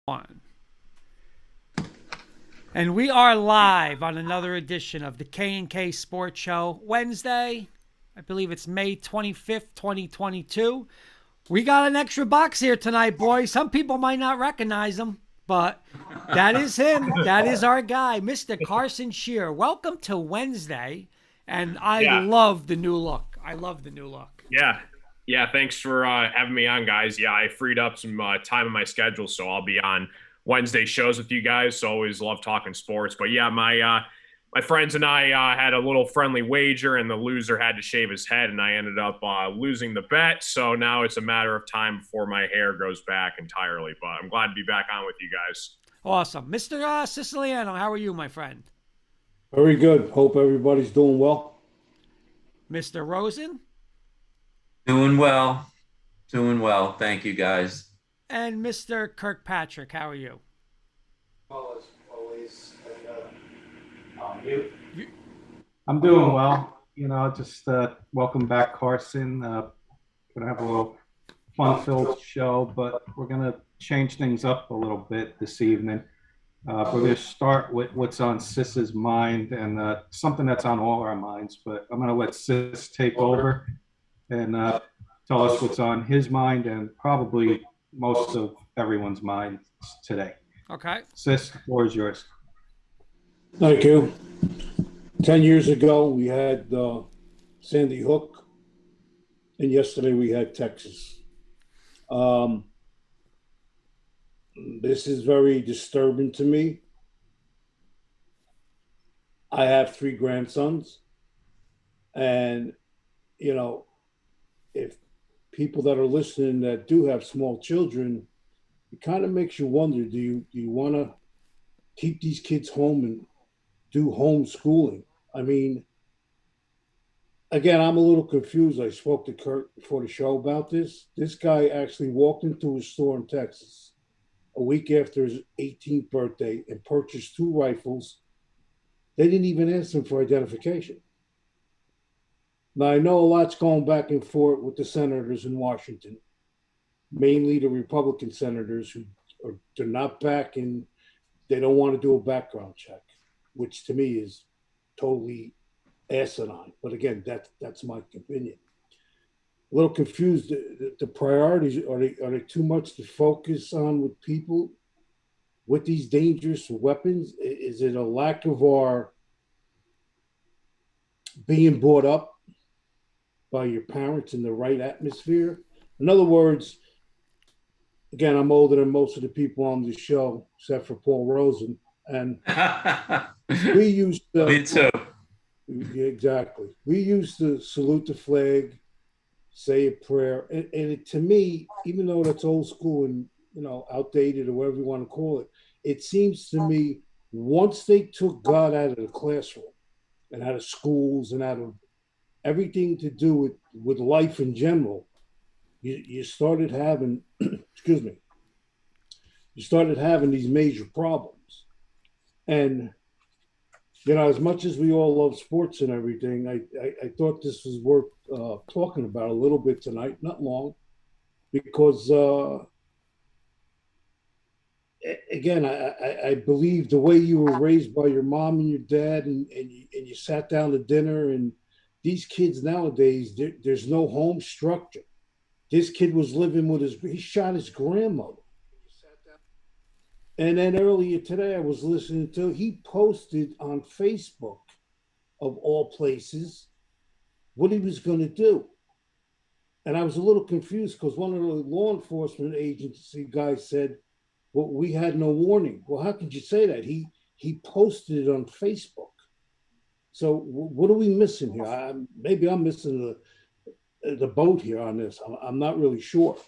One. And we are live on another edition of the K&K Sports Show, Wednesday. I believe it's May 25th, 2022. We got an extra box here tonight, boys. Some people might not recognize him, but that is him. That is our guy, Mr. Carson Shear. Welcome to Wednesday, and I love the new look. I love the new look. Yeah. Thanks for having me on, guys. Yeah, I freed up some time in my schedule, so I'll be on Wednesday shows with you guys. So always love talking sports. But yeah, my friends and I had a little friendly wager, and the loser had to shave his head, and I ended up losing the bet. So now it's a matter of time before my hair grows back entirely. But I'm glad to be back on with you guys. Awesome. Mr. Siciliano, how are you, my friend? Very good. Hope everybody's doing well. Mr. Rosen? Doing well. Doing well. Thank you, guys. And Mr. Kirkpatrick, how are you? Well, as always, you? I'm doing well. Just welcome back, Carson. Gonna have a little fun-filled show, but we're gonna change things up a little bit this evening. We're gonna start with what's on Sis's mind and something that's on all our minds. But I'm gonna let Sis take over and tell us what's on his mind and probably most of everyone's minds today. Okay. Sis, the floor is yours. Thank you. 10 years ago, we had Sandy Hook, and yesterday we had Texas. This is very disturbing to me. I have 3 grandsons, and, if people that are listening that do have small children, it kind of makes you wonder, do you want to keep these kids home and do homeschooling? I mean, again, I'm a little confused. I spoke to Kurt before the show about this. This guy actually walked into a store in Texas a week after his 18th birthday and purchased 2 rifles. They didn't even ask him for identification. Now, I know a lot's going back and forth with the senators in Washington, mainly the Republican senators they're not backing. They don't want to do a background check, which to me is totally asinine. But again, that's my opinion. A little confused. The priorities, are they too much to focus on with people with these dangerous weapons? Is it a lack of our being brought up by your parents in the right atmosphere? In other words, again, I'm older than most of the people on the show, except for Paul Rosen, and we used to. Me too. Exactly. We used to salute the flag, say a prayer, and to me, even though that's old school and outdated or whatever you want to call it, it seems to me once they took God out of the classroom and out of schools and out of everything to do with life in general, you started having, excuse me, you started having these major problems. And, as much as we all love sports and everything, I thought this was worth talking about a little bit tonight, not long, because, again, I believe the way you were raised by your mom and your dad and you sat down to dinner, and these kids nowadays, there's no home structure. This kid was living with he shot his grandmother. And then earlier today, I was listening to, he posted on Facebook, of all places, what he was going to do. And I was a little confused because one of the law enforcement agency guys said, well, we had no warning. Well, how could you say that? He posted it on Facebook. So what are we missing here? Maybe I'm missing the boat here on this. I'm not really sure.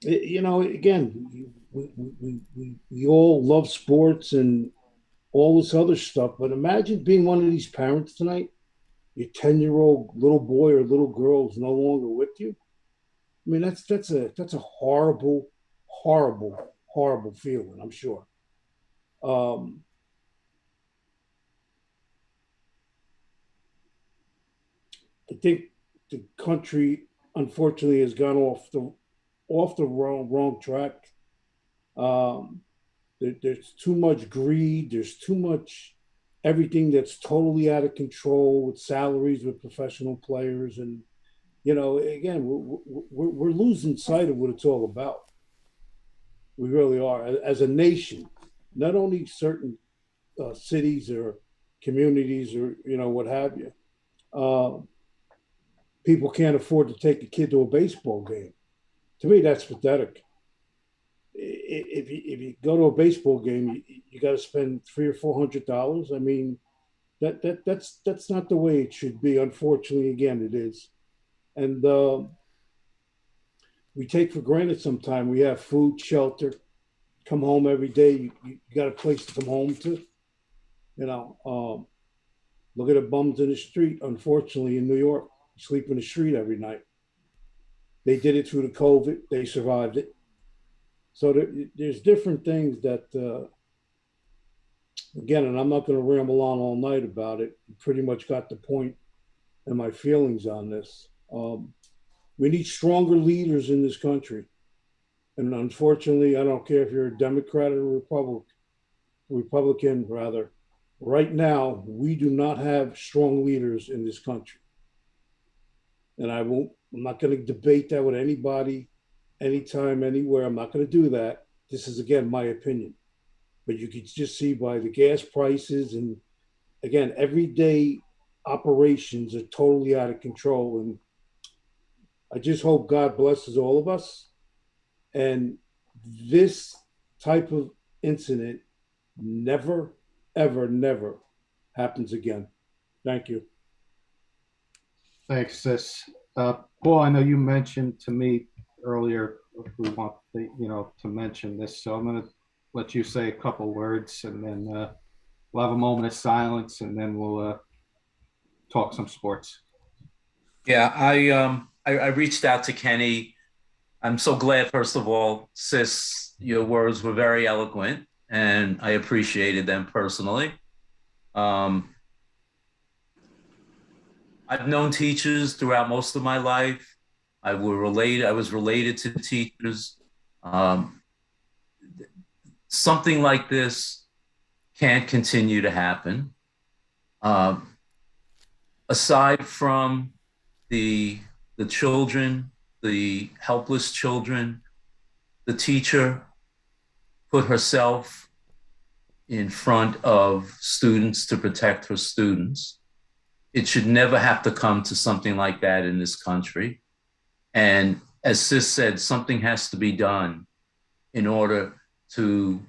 Again, we all love sports and all this other stuff, but imagine being one of these parents tonight. Your 10-year-old little boy or little girl is no longer with you. I mean, that's a horrible, horrible, horrible feeling, I'm sure. I think the country unfortunately has gone off the wrong track. There's too much greed. There's too much everything that's totally out of control with salaries with professional players, and again, we're losing sight of what it's all about. We really are as a nation. Not only certain cities or communities or what have you. People can't afford to take a kid to a baseball game. To me, that's pathetic. If you go to a baseball game, you got to spend $300 or $400. I mean, that's not the way it should be. Unfortunately, again, it is, and we take for granted sometimes. We have food, shelter, come home every day. You got a place to come home to. Look at the bums in the street. Unfortunately, in New York, sleep in the street every night. They did it through the COVID. They survived it. So there's different things that, again, and I'm not going to ramble on all night about it. You pretty much got the point and my feelings on this. We need stronger leaders in this country. And unfortunately, I don't care if you're a Democrat or a Republican, rather. Right now, we do not have strong leaders in this country. And I'm not going to debate that with anybody, anytime, anywhere. I'm not going to do that. This is, again, my opinion. But you could just see by the gas prices and, again, everyday operations are totally out of control. And I just hope God blesses all of us. And this type of incident never, ever, never happens again. Thank you. Thanks, sis. Paul, I know you mentioned to me earlier if we want to mention this, so I'm going to let you say a couple words, and then we'll have a moment of silence, and then we'll talk some sports. Yeah, I reached out to Kenny. I'm so glad, first of all, sis, your words were very eloquent, and I appreciated them personally. I've known teachers throughout most of my life. I was related to teachers. Something like this can't continue to happen. Aside from the children, the helpless children, the teacher put herself in front of students to protect her students. It should never have to come to something like that in this country. And as Sis said, something has to be done in order to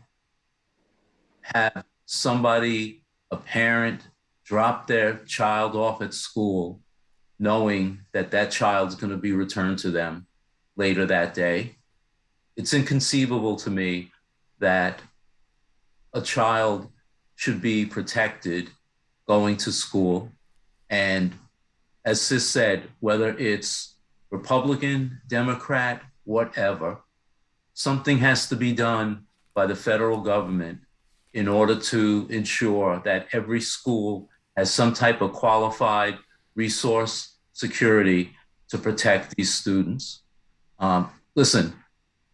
have somebody, a parent, drop their child off at school, knowing that that child's going to be returned to them later that day. It's inconceivable to me that a child should be protected going to school. And as Sis said, whether it's Republican, Democrat, whatever, something has to be done by the federal government in order to ensure that every school has some type of qualified resource security to protect these students. Listen,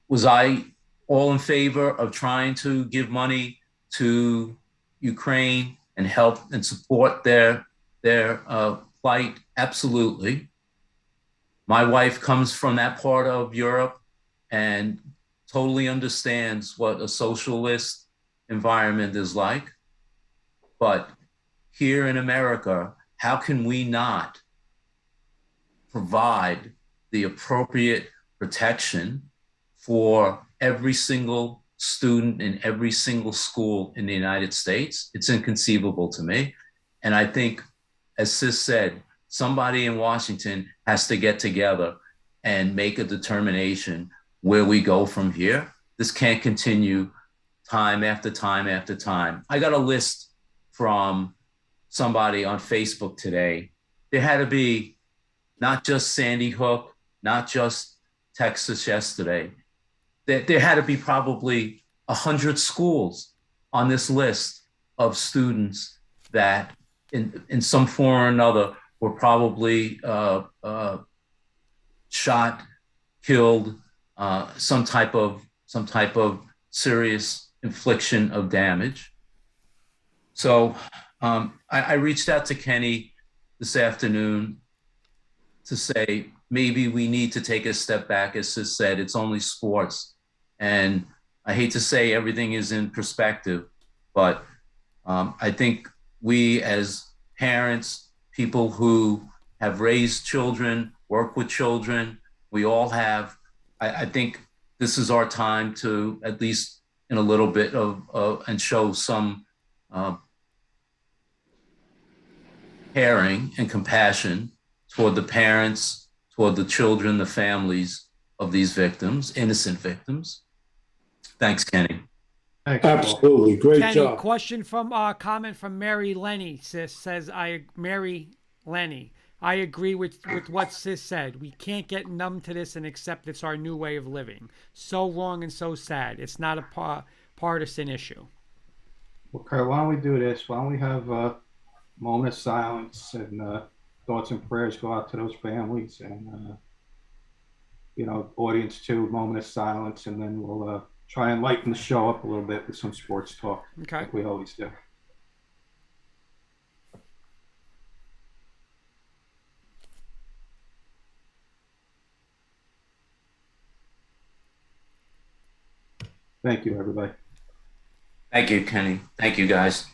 was I all in favor of trying to give money to Ukraine and help and support their plight? Absolutely. My wife comes from that part of Europe and totally understands what a socialist environment is like. But here in America, how can we not provide the appropriate protection for every single student in every single school in the United States? It's inconceivable to me. And I think, as Sis said, somebody in Washington has to get together and make a determination where we go from here. This can't continue time after time after time. I got a list from somebody on Facebook today. There had to be not just Sandy Hook, not just Texas yesterday. There had to be probably 100 schools on this list of students that in some form or another were probably shot, killed, some type of serious infliction of damage. So I reached out to Kenny this afternoon to say maybe we need to take a step back. As Sis said, it's only sports, and I hate to say everything is in perspective, but I think we as parents, people who have raised children, work with children, we all have, I think this is our time to, at least in a little bit of and show some caring and compassion toward the parents, toward the children, the families of these victims, innocent victims. Thanks, Kenny. Thanks, Absolutely. Great Kenny, job. question from comment from Mary Lenny. Sis says, Mary Lenny, I agree with what Sis said. We can't get numb to this and accept it's our new way of living. So wrong and so sad. It's not a partisan issue. Okay, why don't we do this? Why don't we have a moment of silence and thoughts and prayers go out to those families and, audience too, moment of silence, and then we'll try and lighten the show up a little bit with some sports talk, Okay. like we always do. Thank you, everybody. Thank you, Kenny. Thank you, guys.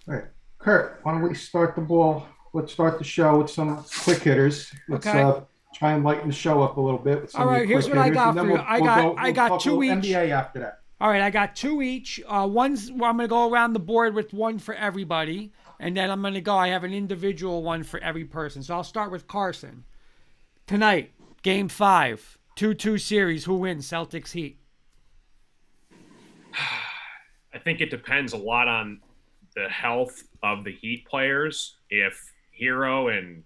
All right, Kurt, why don't we start the ball? Let's start the show with some quick hitters. Let's Okay. Try and lighten the show up a little bit. With some All right, of the here's quick what I hitters, got and then for you. I got talk a two little each. NBA after that. All right, I got two each. I'm going to go around the board with one for everybody, and then I'm going to go. I have an individual one for every person. So I'll start with Carson. Tonight, Game 5, 2-2 series. Who wins? Celtics Heat. I think it depends a lot on the health of the Heat players. If Hero and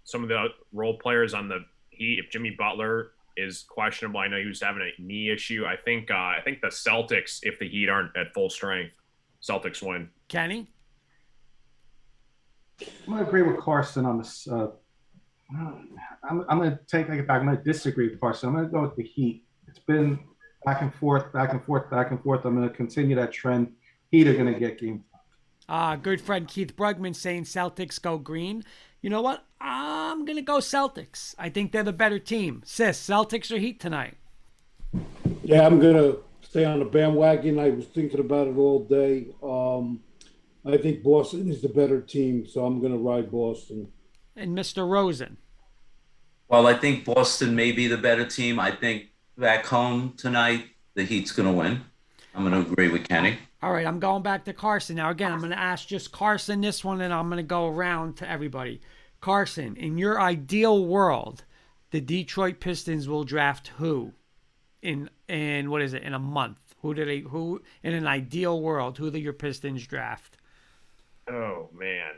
some of the role players on the Heat, if Jimmy Butler is questionable, I know he was having a knee issue. I think the Celtics, if the Heat aren't at full strength, Celtics win. Kenny? I'm going to agree with Carson on this. I'm going to take it back. I'm going to disagree with Carson. I'm going to go with the Heat. It's been back and forth, back and forth, back and forth. I'm going to continue that trend. Heat are going to get game 5. Good friend Keith Brugman saying Celtics go green. You know what? I'm going to go Celtics. I think they're the better team. Sis, Celtics or Heat tonight? Yeah, I'm going to stay on the bandwagon. I was thinking about it all day. I think Boston is the better team, so I'm going to ride Boston. And Mr. Rosen? Well, I think Boston may be the better team. I think back home tonight, the Heat's going to win. I'm going to agree with Kenny. All right, I'm going back to Carson. Now, again, I'm going to ask just Carson this one, and I'm going to go around to everybody. Carson, in your ideal world, the Detroit Pistons will draft who in what is it, in a month? Who in an ideal world, who do your Pistons draft? Oh, man.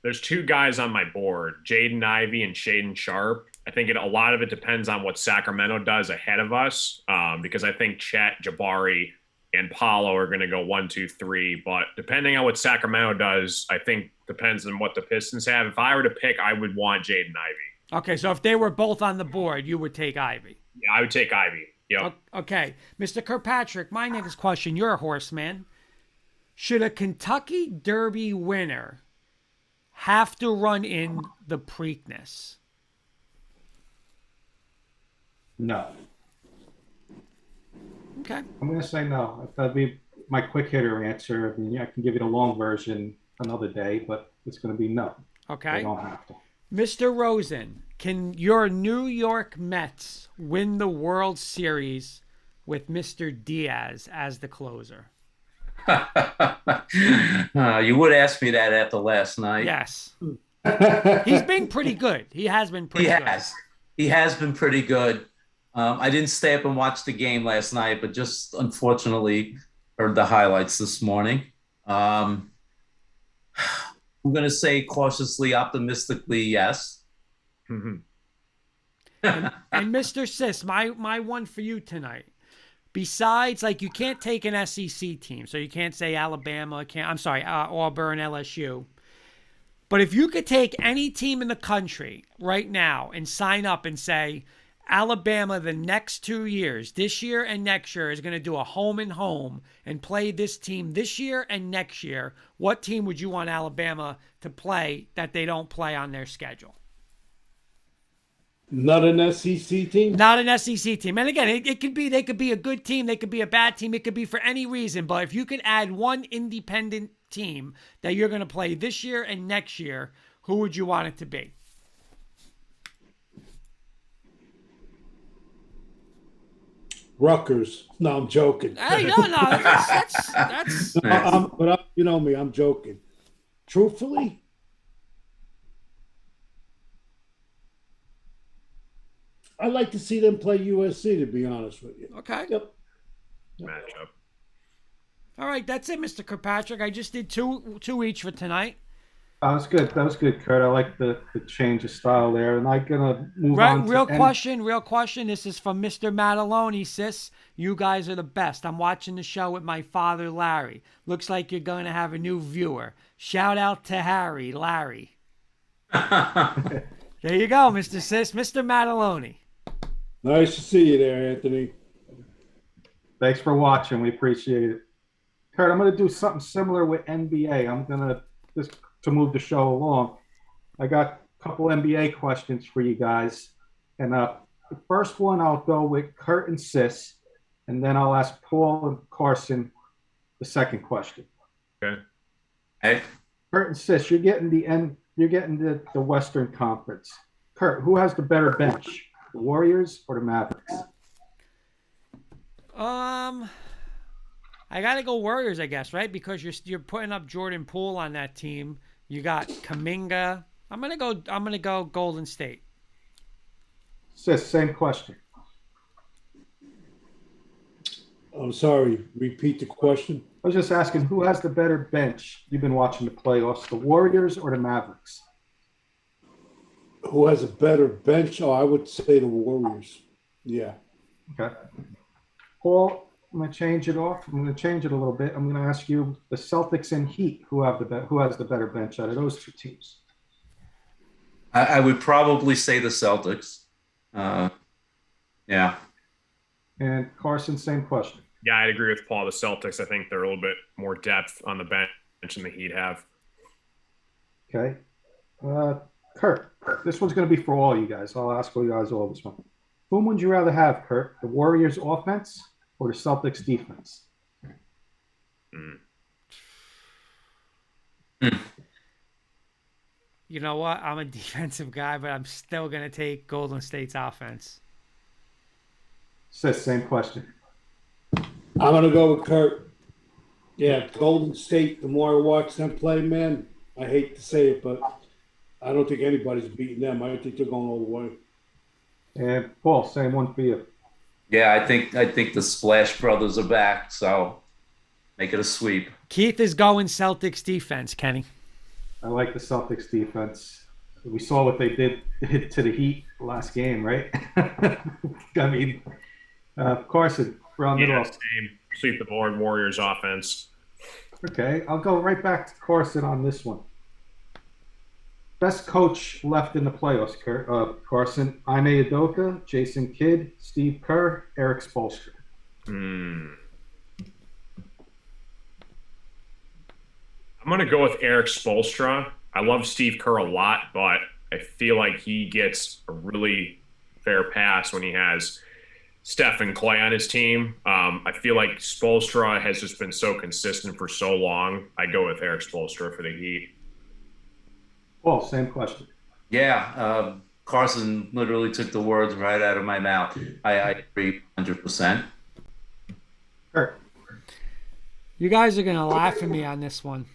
There's two guys on my board, Jaden Ivey and Shaden Sharp. I think a lot of it depends on what Sacramento does ahead of us, because I think Chet, Jabari, and Paolo are going to go 1, 2, 3. But depending on what Sacramento does, I think depends on what the Pistons have. If I were to pick, I would want Jaden Ivey. Okay, so if they were both on the board, you would take Ivy. Yeah, I would take Ivy. Yep. Okay, Mr. Kirkpatrick, my next question. You're a horseman. Should a Kentucky Derby winner have to run in the Preakness? No. Okay. I'm going to say no. That'd be my quick hitter answer. I mean, I can give you the long version another day, but it's going to be no. Okay. They don't have to. Mr. Rosen, can your New York Mets win the World Series with Mr. Diaz as the closer? You would ask me that after last night. Yes. He's been pretty good. He has been pretty good. He has been pretty good. I didn't stay up and watch the game last night, but just unfortunately heard the highlights this morning. I'm going to say cautiously, optimistically, yes. Mm-hmm. and Mr. Sis, my one for you tonight. Besides, like, you can't take an SEC team, so you can't say Alabama. Auburn, LSU. But if you could take any team in the country right now and sign up and say, Alabama the next 2 years, this year and next year, is going to do a home and home and play this team this year and next year, what team would you want Alabama to play that they don't play on their schedule? Not an SEC team? Not an SEC team. And again, it could be, they could be a good team, they could be a bad team, it could be for any reason. But if you could add one independent team that you're going to play this year and next year, who would you want it to be? Rutgers. No, I'm joking. Hey, no, that's But you know me, I'm joking. Truthfully, I'd like to see them play USC, to be honest with you. okay. Yep. Matchup. All right, that's it, Mr. Kirkpatrick. I just did two each for tonight. That was good. That was good, Kurt. I like the change of style there. And I'm gonna move Right, on. real question. This is from Mr. Mataloni, sis. You guys are the best. I'm watching the show with my father, Larry. Looks like you're going to have a new viewer. Shout out to Harry, Larry. There you go, Mr. Sis. Mr. Mataloni. Nice to see you there, Anthony. Thanks for watching. We appreciate it. Kurt, I'm going to do something similar with NBA. I'm going to, just to move the show along, I got a couple NBA questions for you guys. And the first one, I'll go with Kurt and Sis, and then I'll ask Paul and Carson the second question. Okay. Hey, Kurt and Sis, you're getting the Western Conference. Kurt, who has the better bench, the Warriors or the Mavericks? I gotta go Warriors, I guess, right? Because you're putting up Jordan Poole on that team. You got Kuminga. I'm gonna go Golden State. Sis, same question. I'm sorry, repeat the question. I was just asking, who has the better bench? You've been watching the playoffs, the Warriors or the Mavericks? Who has a better bench? Oh, I would say the Warriors. Yeah. Okay. Paul, I'm going to change it off. I'm going to change it a little bit. I'm going to ask you the Celtics and Heat, who has the better bench out of those two teams? I would probably say the Celtics. Yeah. And Carson, same question. Yeah, I'd agree with Paul. The Celtics, I think they're a little bit more depth on the bench than the Heat have. Okay. Kurt, this one's going to be for all you guys. I'll ask you guys all this one. Whom would you rather have, Kurt? The Warriors offense or the Celtics defense? You know what? I'm a defensive guy, but I'm still gonna take Golden State's offense. Sis, same question. I'm going to go with Kurt. Yeah, Golden State, the more I watch them play, man, I hate to say it, but I don't think anybody's beating them. I think they're going all the way. And Paul, same one for you. Yeah, I think the Splash Brothers are back, so make it a sweep. Keith is going Celtics defense, Kenny. I like the Celtics defense. We saw what they did to the Heat last game, right? I mean, Carson, round it Yeah, off. same. Sweep the board, Warriors offense. Okay, I'll go right back to Carson on this one. Best coach left in the playoffs, Carson. Ime Udoka, Jason Kidd, Steve Kerr, Eric Spoelstra. I'm going to go with Eric Spoelstra. I love Steve Kerr a lot, but I feel like he gets a really fair pass when he has Steph and Clay on his team. I feel like Spoelstra has just been so consistent for so long. I go with Eric Spoelstra for the Heat. Paul, same question. Yeah, Carson literally took the words right out of my mouth. I agree 100%. Kurt. You guys are gonna laugh at me on this one.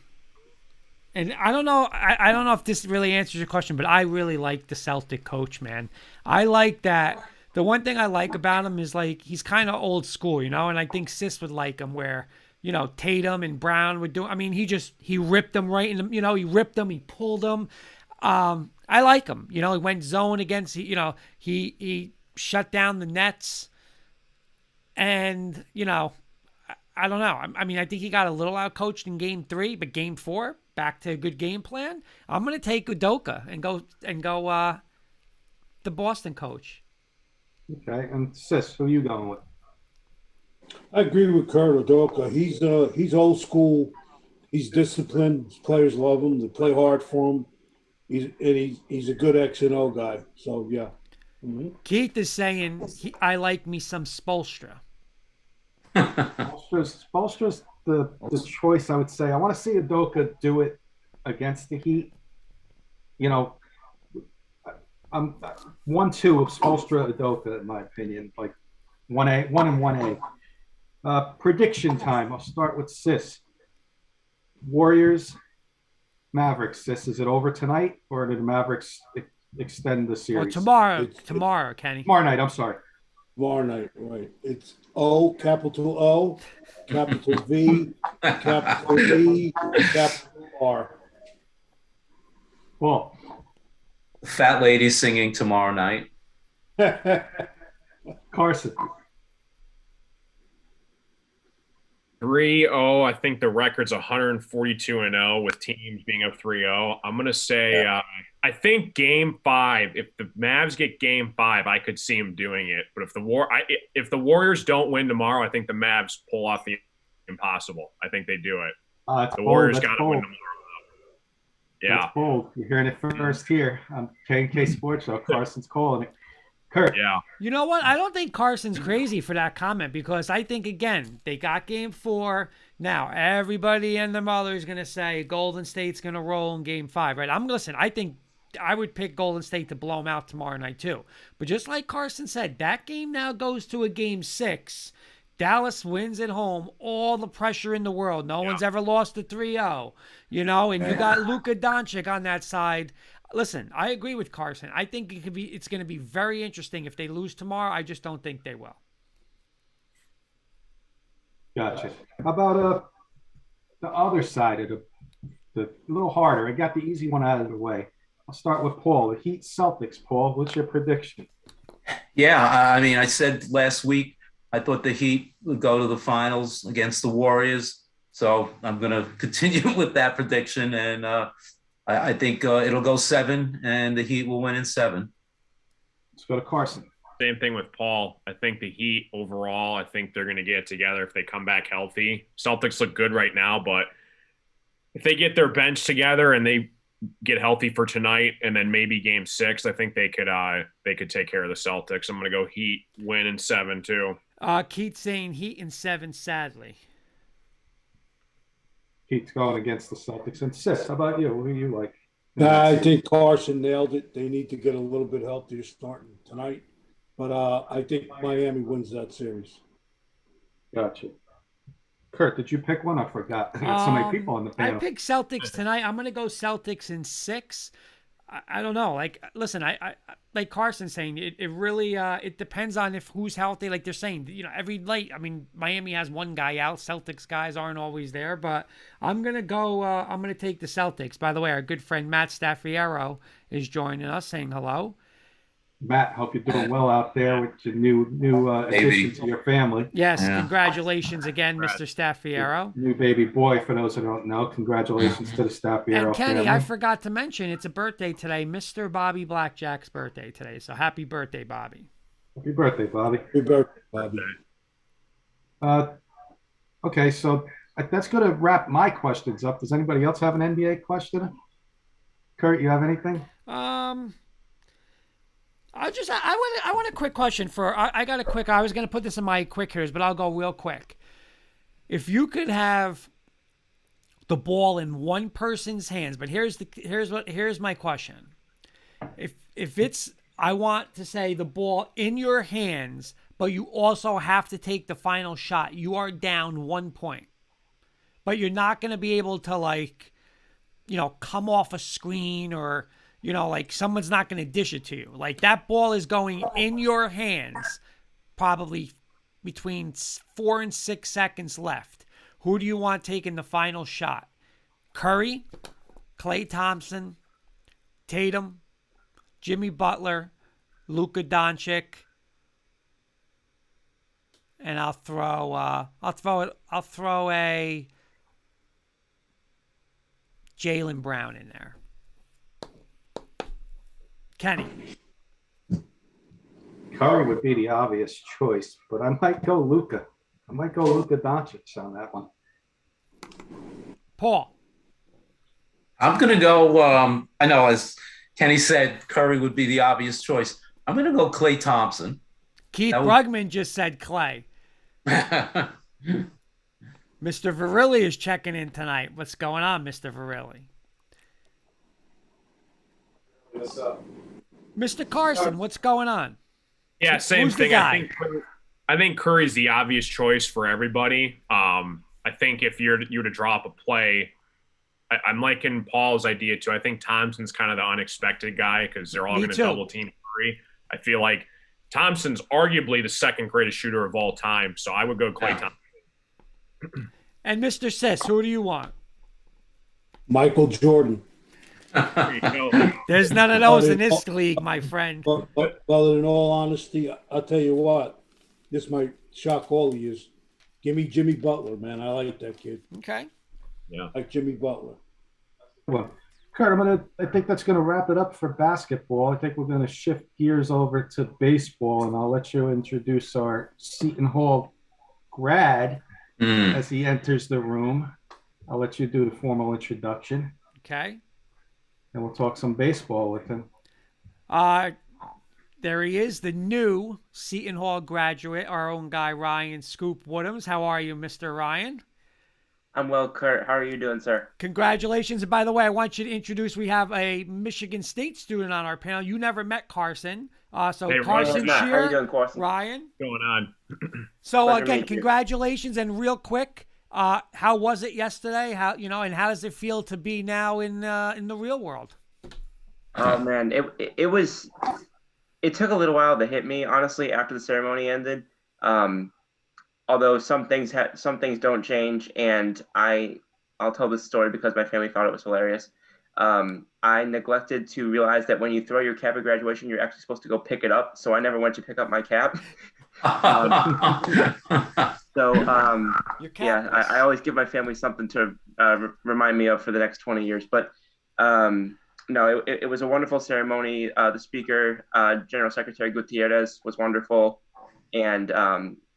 And I don't know. I don't know if this really answers your question, but I really like the Celtic coach, man. I like that. The one thing I like about him is like he's kind of old school, you know. And I think Sis would like him, where Tatum and Brown would do. I mean, he ripped them right in the, he ripped them, he pulled them. I like him. He went zone against. He shut down the Nets, and I don't know. I mean, I think he got a little outcoached in game 3, but game 4, back to a good game plan. I'm going to take Udoka and go the Boston coach. Okay, and Sis, who are you going with? I agree with Kurt Udoka. He's old school. He's disciplined. His players love him. They play hard for him. He's a good X and O guy. So yeah. Mm-hmm. Keith is saying I like me some Spoelstra. Spoelstra's the choice, I would say. I want to see Udoka do it against the Heat. You know, I'm 1-2 of Spoelstra Udoka, in my opinion. Like 1 and 1A. Prediction time. I'll start with Sis. Warriors, Mavericks. Sis, is it over tonight, or did the Mavericks extend the series? Well, tomorrow, Kenny. Tomorrow night. I'm sorry. Tomorrow night, right? It's capital O, capital V, capital E, capital R. Well, Fat lady singing tomorrow night. Carson. 3-0. I think the record's 142-0 with teams being up 3-0. I'm going to say I think game 5, if the Mavs get game 5, I could see them doing it. But if the Warriors don't win tomorrow, I think the Mavs pull off the impossible. I think they do it. The Warriors got to win tomorrow. Yeah. That's bold. You're hearing it first here on K&K Sports Show. Carson's calling it. Kurt. Yeah. You know what? I don't think Carson's crazy for that comment, because I think, again, they got game 4. Now, everybody and their mother is going to say Golden State's going to roll in game 5, right? I think I would pick Golden State to blow them out tomorrow night too. But just like Carson said, that game now goes to a game 6. Dallas wins at home, all the pressure in the world. No one's ever lost a 3-0, and you got Luka Doncic on that side. Listen, I agree with Carson. I think it's going to be very interesting if they lose tomorrow. I just don't think they will. Gotcha. How about the other side of the a little harder? I got the easy one out of the way. I'll start with Paul. The Heat Celtics. Paul, what's your prediction? Yeah, I mean, I said last week I thought the Heat would go to the finals against the Warriors. So I'm going to continue with that prediction. And I think it'll go 7, and the Heat will win in 7. Let's go to Carson. Same thing with Paul. I think the Heat overall, I think they're going to get it together if they come back healthy. Celtics look good right now, but if they get their bench together and they get healthy for tonight and then maybe game 6, I think they could take care of the Celtics. I'm going to go Heat win in 7 too. Keith saying Heat in 7, sadly. Keith's going against the Celtics. And Sis, how about you? What do you like? I think Carson nailed it. They need to get a little bit healthier starting tonight. But I think Miami wins that series. Gotcha. Kurt, did you pick one? I forgot. I got so many people on the panel. I picked Celtics tonight. I'm going to go Celtics in 6. I don't know. Like, listen, I like Carson saying, it really it depends on who's healthy. Like they're saying, every night. I mean, Miami has one guy out. Celtics guys aren't always there, but I'm gonna go. I'm gonna take the Celtics. By the way, our good friend Matt Staffiero is joining us, saying hello. Matt, hope you're doing well out there with your new addition to your family. Yes, congratulations again, Mr. Staffiero. New baby boy, for those who don't know. Congratulations to the Staffiero And Kenny, family. I forgot to mention, it's a birthday today, Mr. Bobby Blackjack's birthday today. So happy birthday, Bobby. Happy birthday, Bobby. Happy birthday, Bobby. Okay, so that's going to wrap my questions up. Does anybody else have an NBA question? Kurt, you have anything? I want a quick question I was going to put this in my quick hitters, but I'll go real quick. If you could have the ball in one person's hands, but here's my question. If it's, I want to say the ball in your hands, but you also have to take the final shot. You are down 1 point, but you're not going to be able to come off a screen or, like someone's not going to dish it to you. Like that ball is going in your hands, probably between 4 and 6 seconds left. Who do you want taking the final shot? Curry, Klay Thompson, Tatum, Jimmy Butler, Luka Doncic, and I'll throw a Jaylen Brown in there. Kenny. Curry would be the obvious choice, but I might go Luka. I might go Luka Doncic on that one. Paul. I'm going to go, I know, as Kenny said, Curry would be the obvious choice. I'm going to go Klay Thompson. Keith Brugman just said Clay. Mr. Virilli is checking in tonight. What's going on, Mr. Virilli? What's up? Mr. Carson, what's going on? Yeah, same Who's the thing. guy? I think Curry's the obvious choice for everybody. I think if you were to drop a play, I'm liking Paul's idea too. I think Thompson's kind of the unexpected guy because they're all going to double team Curry. I feel like Thompson's arguably the second greatest shooter of all time, so I would go Klay Thompson. And Mr. Sis, who do you want? Michael Jordan. There you go. There's none of those in this league, my friend. But in all honesty, I'll tell you what, this might shock all of you. Give me Jimmy Butler, man. I like that kid. Okay. Yeah. I like Jimmy Butler. Well, Kurt, I think that's going to wrap it up for basketball. I think we're going to shift gears over to baseball, and I'll let you introduce our Seton Hall grad as he enters the room. I'll let you do the formal introduction. Okay. And we'll talk some baseball with him. There he is, the new Seton Hall graduate, our own guy, Ryan Scoop Woodhams. How are you, Mr. Ryan? I'm well, Kurt. How are you doing, sir? Congratulations. And by the way, I want you to introduce, we have a Michigan State student on our panel. You never met Carson. So Hey, Carson How are you Shear, doing, Carson? Ryan. What's going on? So Pleasure to again, meet you. congratulations. And real quick, how was it yesterday? And how does it feel to be now in the real world? Oh man, it took a little while to hit me, honestly, after the ceremony ended. Although some things don't change, and I'll tell this story because my family thought it was hilarious. I neglected to realize that when you throw your cap at graduation, you're actually supposed to go pick it up. So I never went to pick up my cap. Your cap I always give my family something to remind me of for the next 20 years. But no, it was a wonderful ceremony. The speaker, General Secretary Gutierrez, was wonderful. And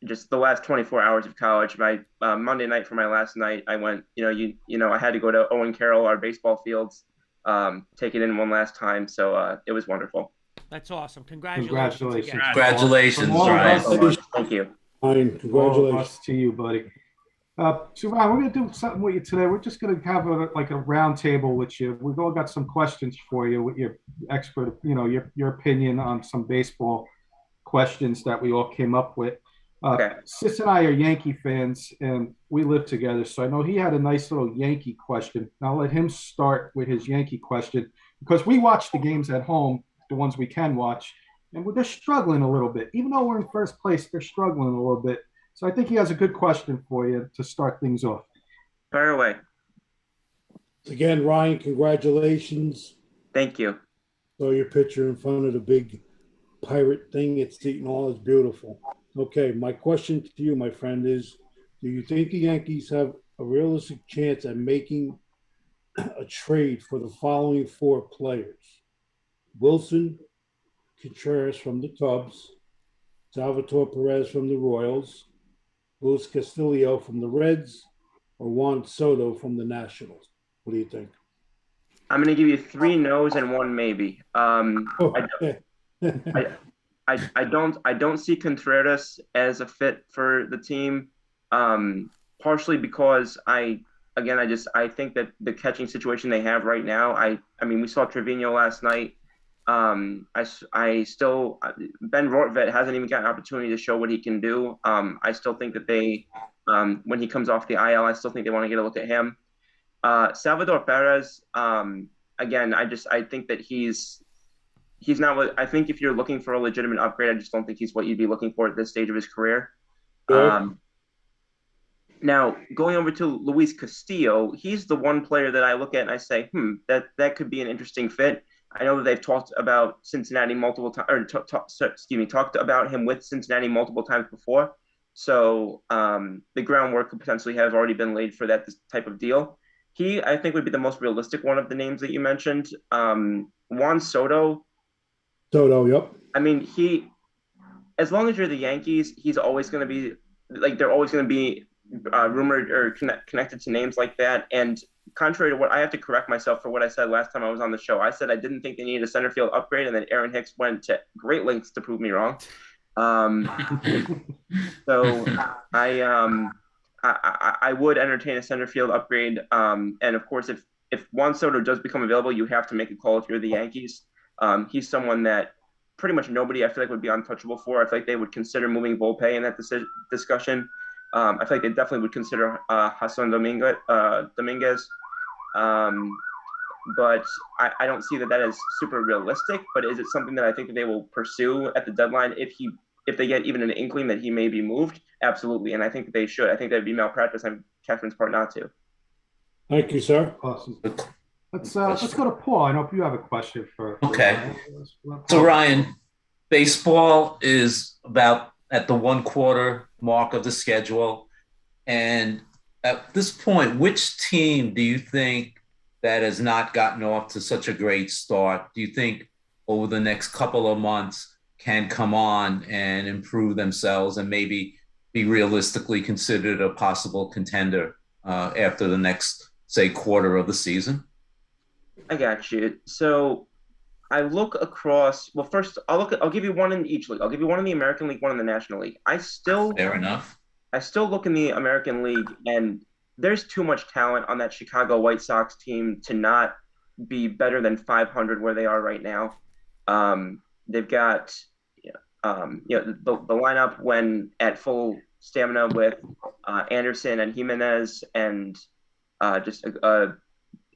just the last 24 hours of college, my Monday night for my last night, I went, I had to go to Owen Carroll, our baseball fields, take it in one last time. So it was wonderful. That's awesome. Congratulations. Again. Congratulations, Ryan. Thank you. Ryan, All congratulations. to you, buddy. So Ryan, we're going to do something with you today. We're just going to have a round table with you. We've all got some questions for you with your expert, your opinion on some baseball questions that we all came up with. Okay. Sis and I are Yankee fans, and we live together. So I know he had a nice little Yankee question. I'll let him start with his Yankee question because we watch the games at home, the ones we can watch, and they're struggling a little bit. Even though we're in first place, they're struggling a little bit. So I think he has a good question for you to start things off. Fire away. Again, Ryan, congratulations. Thank you. Saw your picture in front of the big pirate thing at Seton Hall. It's beautiful. Okay, my question to you, my friend, is do you think the Yankees have a realistic chance at making a trade for the following four players? Wilson Contreras from the Cubs, Salvatore Perez from the Royals, Luis Castillo from the Reds, or Juan Soto from the Nationals? What do you think? I'm going to give you 3 no's and 1 maybe. I don't see Contreras as a fit for the team, partially because I think that the catching situation they have right now. I mean, we saw Trevino last night. Ben Rortvedt hasn't even got an opportunity to show what he can do. I still think that they, when he comes off the IL, I still think they want to get a look at him. Salvador Perez, again, I think that he's not what I think. If you're looking for a legitimate upgrade, I just don't think he's what you'd be looking for at this stage of his career. Now, going over to Luis Castillo, he's the one player that I look at and I say, that could be an interesting fit. I know that they've talked about Cincinnati multiple times, talked about him with Cincinnati multiple times before. So the groundwork could potentially have already been laid for that type of deal. He, I think, would be the most realistic one of the names that you mentioned. Juan Soto. Toto, yep. I mean, as long as you're the Yankees, he's always going to be like they're always going to be rumored or connected to names like that. And contrary to what I have to correct myself for what I said last time I was on the show, I said I didn't think they needed a center field upgrade, and then Aaron Hicks went to great lengths to prove me wrong. So I would entertain a center field upgrade. And of course, if Juan Soto does become available, you have to make a call if you're the Yankees. He's someone that pretty much nobody I feel like would be untouchable for. I feel like they would consider moving Volpe in that discussion. I feel like they definitely would consider Hassan Dominguez. But I don't see that is super realistic. But is it something that I think that they will pursue at the deadline if they get even an inkling that he may be moved? Absolutely, and I think that they should. I think that'd be malpractice on Catherine's part not to. Thank you, sir. Awesome. Let's go to Paul. I know if you have a question for Okay. Ryan. So Ryan, baseball is about at the 1/4 mark of the schedule. And at this point, which team do you think that has not gotten off to such a great start, do you think over the next couple of months can come on and improve themselves and maybe be realistically considered a possible contender after the next, say, quarter of the season? I got you. So I look across. Well, first I'll give you one in each league. I'll give you one in the American League, one in the National League. Fair enough. I still look in the American League, and there's too much talent on that Chicago White Sox team to not be better than 500 where they are right now. They've got the lineup when at full stamina with Anderson and Jimenez and just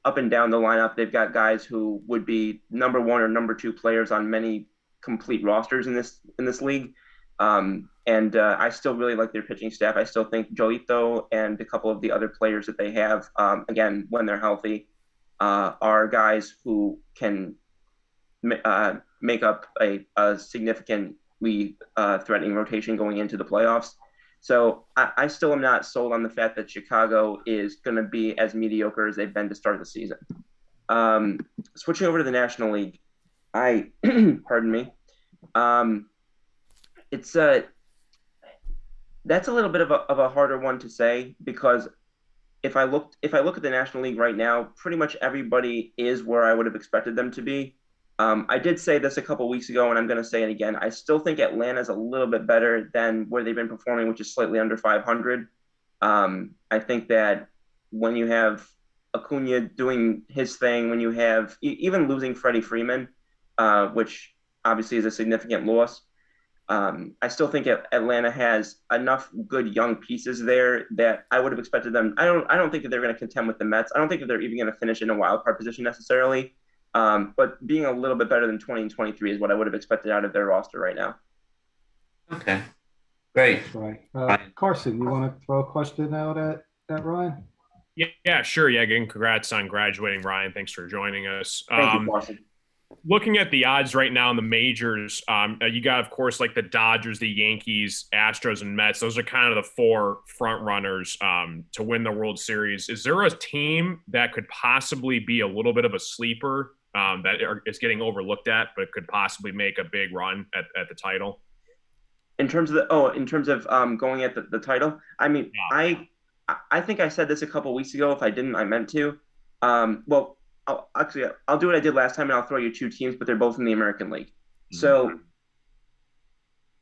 up and down the lineup. They've got guys who would be number 1 or number 2 players on many complete rosters in this league. And I still really like their pitching staff. I still think Joito and a couple of the other players that they have, again, when they're healthy, are guys who can make up a significantly threatening rotation going into the playoffs. So I still am not sold on the fact that Chicago is going to be as mediocre as they've been to start the season. Switching over to the National League, pardon me. That's a little bit of a harder one to say, because if I look at the National League right now, pretty much everybody is where I would have expected them to be. I did say this a couple weeks ago, and I'm going to say it again. I still think Atlanta's a little bit better than where they've been performing, which is slightly under 500. I think that when you have Acuna doing his thing, when you have even losing Freddie Freeman, which obviously is a significant loss, I still think Atlanta has enough good young pieces there that I would have expected them. I don't think that they're going to contend with the Mets. I don't think that they're even going to finish in a wild card position necessarily. But being a little bit better than 20 and 23 is what I would have expected out of their roster right now. Okay, great. Right. Carson, you want to throw a question out at Ryan? Yeah, sure. Yeah, again, congrats on graduating, Ryan. Thanks for joining us. Thank you, Carson. Looking at the odds right now in the majors, you got, of course, like the Dodgers, the Yankees, Astros, and Mets. Those are kind of the 4 front runners to win the World Series. Is there a team that could possibly be a little bit of a sleeper that is getting overlooked at, but could possibly make a big run at the title? In terms of going at the title, I mean, yeah. I think I said this a couple weeks ago. If I didn't, I meant to. Well, I'll do what I did last time, and I'll throw you 2 teams, but they're both in the American League. Mm-hmm. So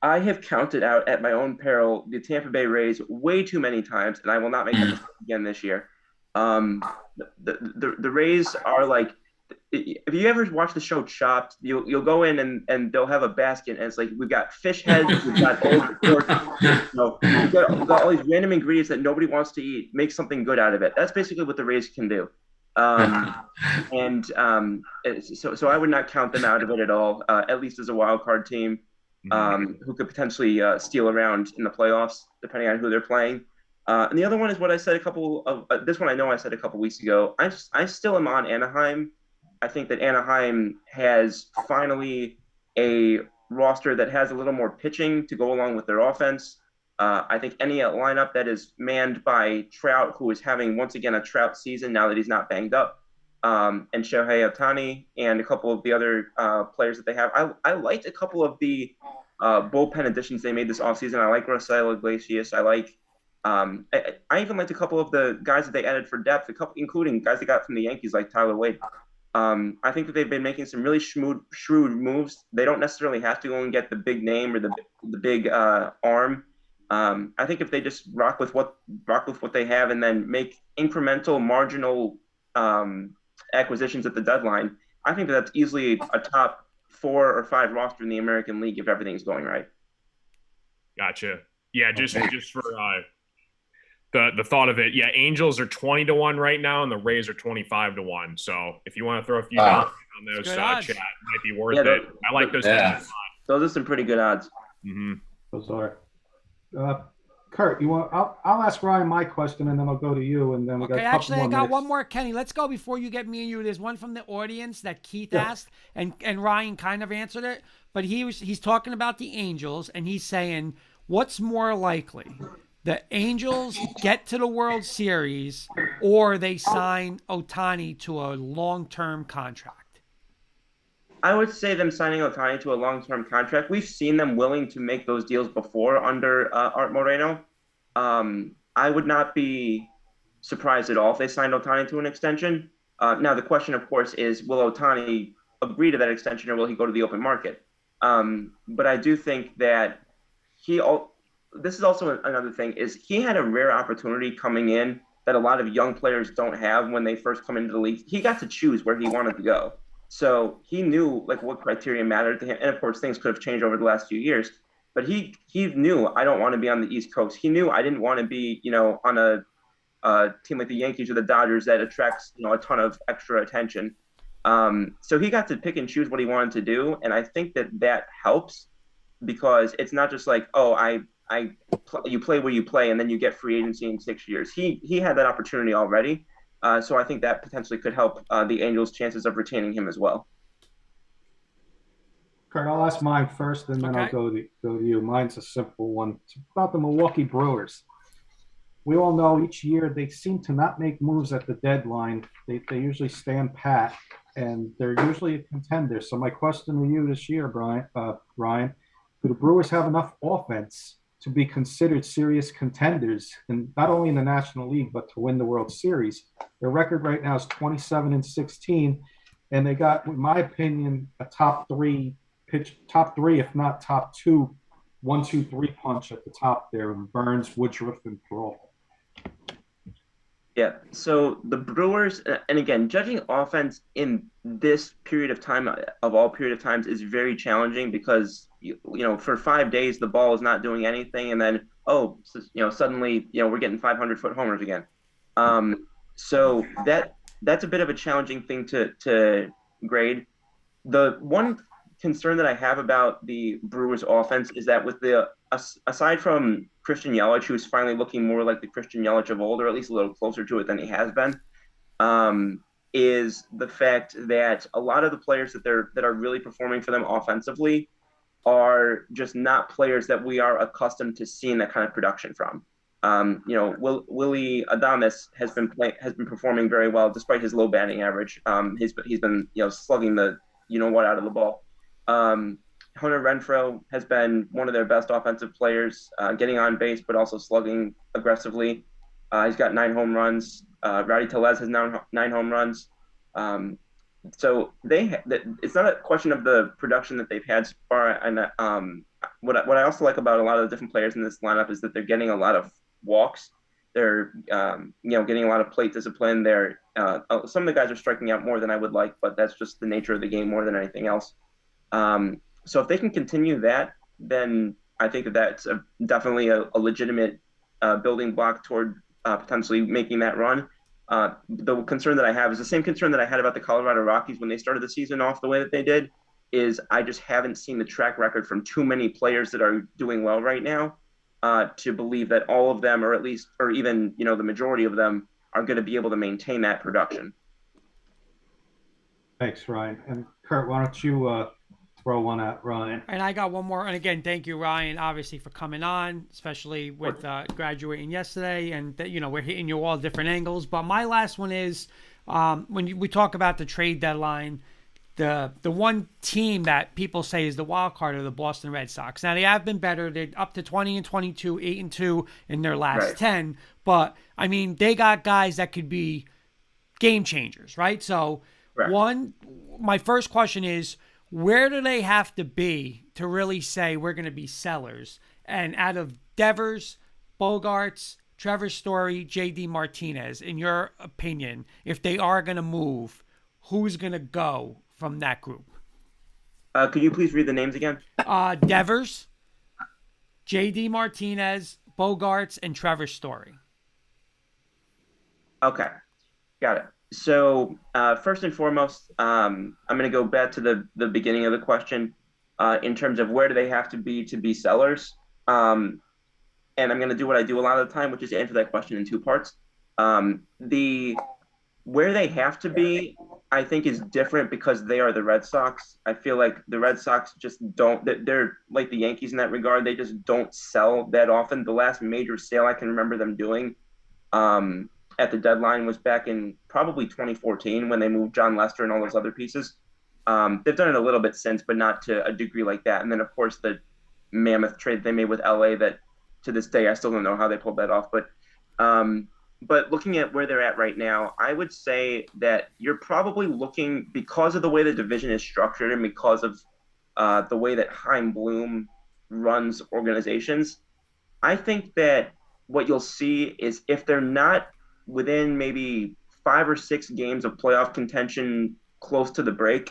I have counted out at my own peril the Tampa Bay Rays way too many times, and I will not make that mistake again this year. The Rays are like, if you ever watch the show Chopped, you'll go in and they'll have a basket, and it's like we've got fish heads, we've got old pork, we've got all these random ingredients that nobody wants to eat. Make something good out of it. That's basically what the Rays can do. So I would not count them out of it at all, at least as a wild card team who could potentially steal around in the playoffs, depending on who they're playing. And the other one is what I said this one I know I said a couple weeks ago. I still am on Anaheim. I think that Anaheim has finally a roster that has a little more pitching to go along with their offense. I think any lineup that is manned by Trout, who is having once again a Trout season now that he's not banged up, and Shohei Ohtani and a couple of the other players that they have. I liked a couple of the bullpen additions they made this offseason. I like Rafael Iglesias. I like I even liked a couple of the guys that they added for depth, including guys they got from the Yankees like Tyler Wade. I think that they've been making some really shrewd moves. They don't necessarily have to go and get the big name or the big arm. I think if they just rock with what they have and then make incremental, marginal acquisitions at the deadline, I think that's easily a top 4 or 5 roster in the American League if everything's going right. Gotcha. Yeah, just for the thought of it. Yeah, Angels are 20-1 right now, and the Rays are 25-1. So if you want to throw a few dollars on those chat, it might be worth it. I like those. Those are some pretty good odds. Mm-hmm. Those are. Kurt, you want? I'll ask Ryan my question, and then I'll go to you, and then we got. Okay, actually, I got one more, Kenny. Let's go before you get me and you. There's one from the audience that Keith asked, and Ryan kind of answered it, but he's talking about the Angels, and he's saying, what's more likely? The Angels get to the World Series, or they sign Ohtani to a long-term contract? I would say them signing Ohtani to a long-term contract. We've seen them willing to make those deals before under Art Moreno. I would not be surprised at all if they signed Ohtani to an extension. Now, the question, of course, is will Ohtani agree to that extension or will he go to the open market? But I do think that this is also another thing, is he had a rare opportunity coming in that a lot of young players don't have when they first come into the league. He got to choose where he wanted to go. So he knew like what criteria mattered to him. And of course, things could have changed over the last few years, but he knew I don't want to be on the East Coast. He knew I didn't want to be, on a team like the Yankees or the Dodgers that attracts, a ton of extra attention. So he got to pick and choose what he wanted to do. And I think that helps because it's not just like, you play where you play and then you get free agency in 6 years. He had that opportunity already. So I think that potentially could help the Angels' chances of retaining him as well. Kurt, I'll ask mine first, and then I'll go to you. Mine's a simple one. It's about the Milwaukee Brewers. We all know each year they seem to not make moves at the deadline. They usually stand pat, and they're usually a contender. So my question to you this year, Ryan, do the Brewers have enough offense to be considered serious contenders, and not only in the National League, but to win the World Series? Their record right now is 27-16, and they got, in my opinion, a top three, if not top 2, 1-2-3 punch at the top there, Burns, Woodruff, and Peralta. Yeah, so the Brewers, and again, judging offense in this period of time, of all period of times, is very challenging because, for 5 days, the ball is not doing anything. And then, suddenly, we're getting 500-foot homers again. So that's a bit of a challenging thing to grade. The one concern that I have about the Brewers offense is that with aside from Christian Yelich, who's finally looking more like the Christian Yelich of old, or at least a little closer to it than he has been, is the fact that a lot of the players that are really performing for them offensively are just not players that we are accustomed to seeing that kind of production from. Willie Adames has been performing very well despite his low batting average. He's been slugging the what out of the ball. Hunter Renfroe has been one of their best offensive players, getting on base but also slugging aggressively. He's got 9 home runs. Rowdy Tellez has now 9 home runs. So it's not a question of the production that they've had so far. And what I also like about a lot of the different players in this lineup is that they're getting a lot of walks. They're getting a lot of plate discipline. They're some of the guys are striking out more than I would like, but that's just the nature of the game more than anything else. So if they can continue that, then I think that's definitely a legitimate building block toward potentially making that run. The concern that I have is the same concern that I had about the Colorado Rockies when they started the season off the way that they did, is I just haven't seen the track record from too many players that are doing well right now to believe that all of them, or even the majority of them, are going to be able to maintain that production. Thanks, Ryan. And Kurt, why don't you throw one at Ryan. And I got one more. And again, thank you, Ryan, obviously for coming on, especially with graduating yesterday. And we're hitting you all different angles. But my last one is when we talk about the trade deadline. The one team that people say is the wild card are the Boston Red Sox. Now they have been better. They're up to 20-22, 8-2 in their last 10. But I mean, they got guys that could be game changers, right? So my first question is, where do they have to be to really say we're going to be sellers? And out of Devers, Bogarts, Trevor Story, J.D. Martinez, in your opinion, if they are going to move, who's going to go from that group? Could you please read the names again? Devers, J.D. Martinez, Bogarts, and Trevor Story. Okay, got it. So first and foremost, I'm going to go back to the beginning of the question in terms of where do they have to be sellers. And I'm going to do what I do a lot of the time, which is answer that question in two parts. Where they have to be, I think, is different because they are the Red Sox. I feel like the Red Sox just don't, they're like the Yankees in that regard. They just don't sell that often. The last major sale I can remember them doing at the deadline was back in probably 2014 when they moved John Lester and all those other pieces. They've done it a little bit since, but not to a degree like that. And then, of course, the mammoth trade they made with LA that to this day I still don't know how they pulled that off. But looking at where they're at right now, I would say that you're probably looking, because of the way the division is structured and because of the way that Chaim Bloom runs organizations, I think that what you'll see is if they're not within maybe 5 or 6 games of playoff contention close to the break,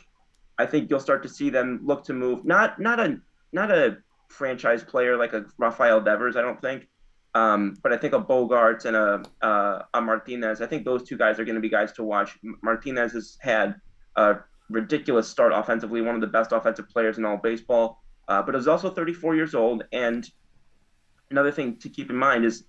I think you'll start to see them look to move, not a franchise player like a Rafael Devers, I don't think, but I think a Bogarts and a Martinez. I think those two guys are going to be guys to watch. Martinez has had a ridiculous start offensively, one of the best offensive players in all baseball, but is also 34 years old. And another thing to keep in mind is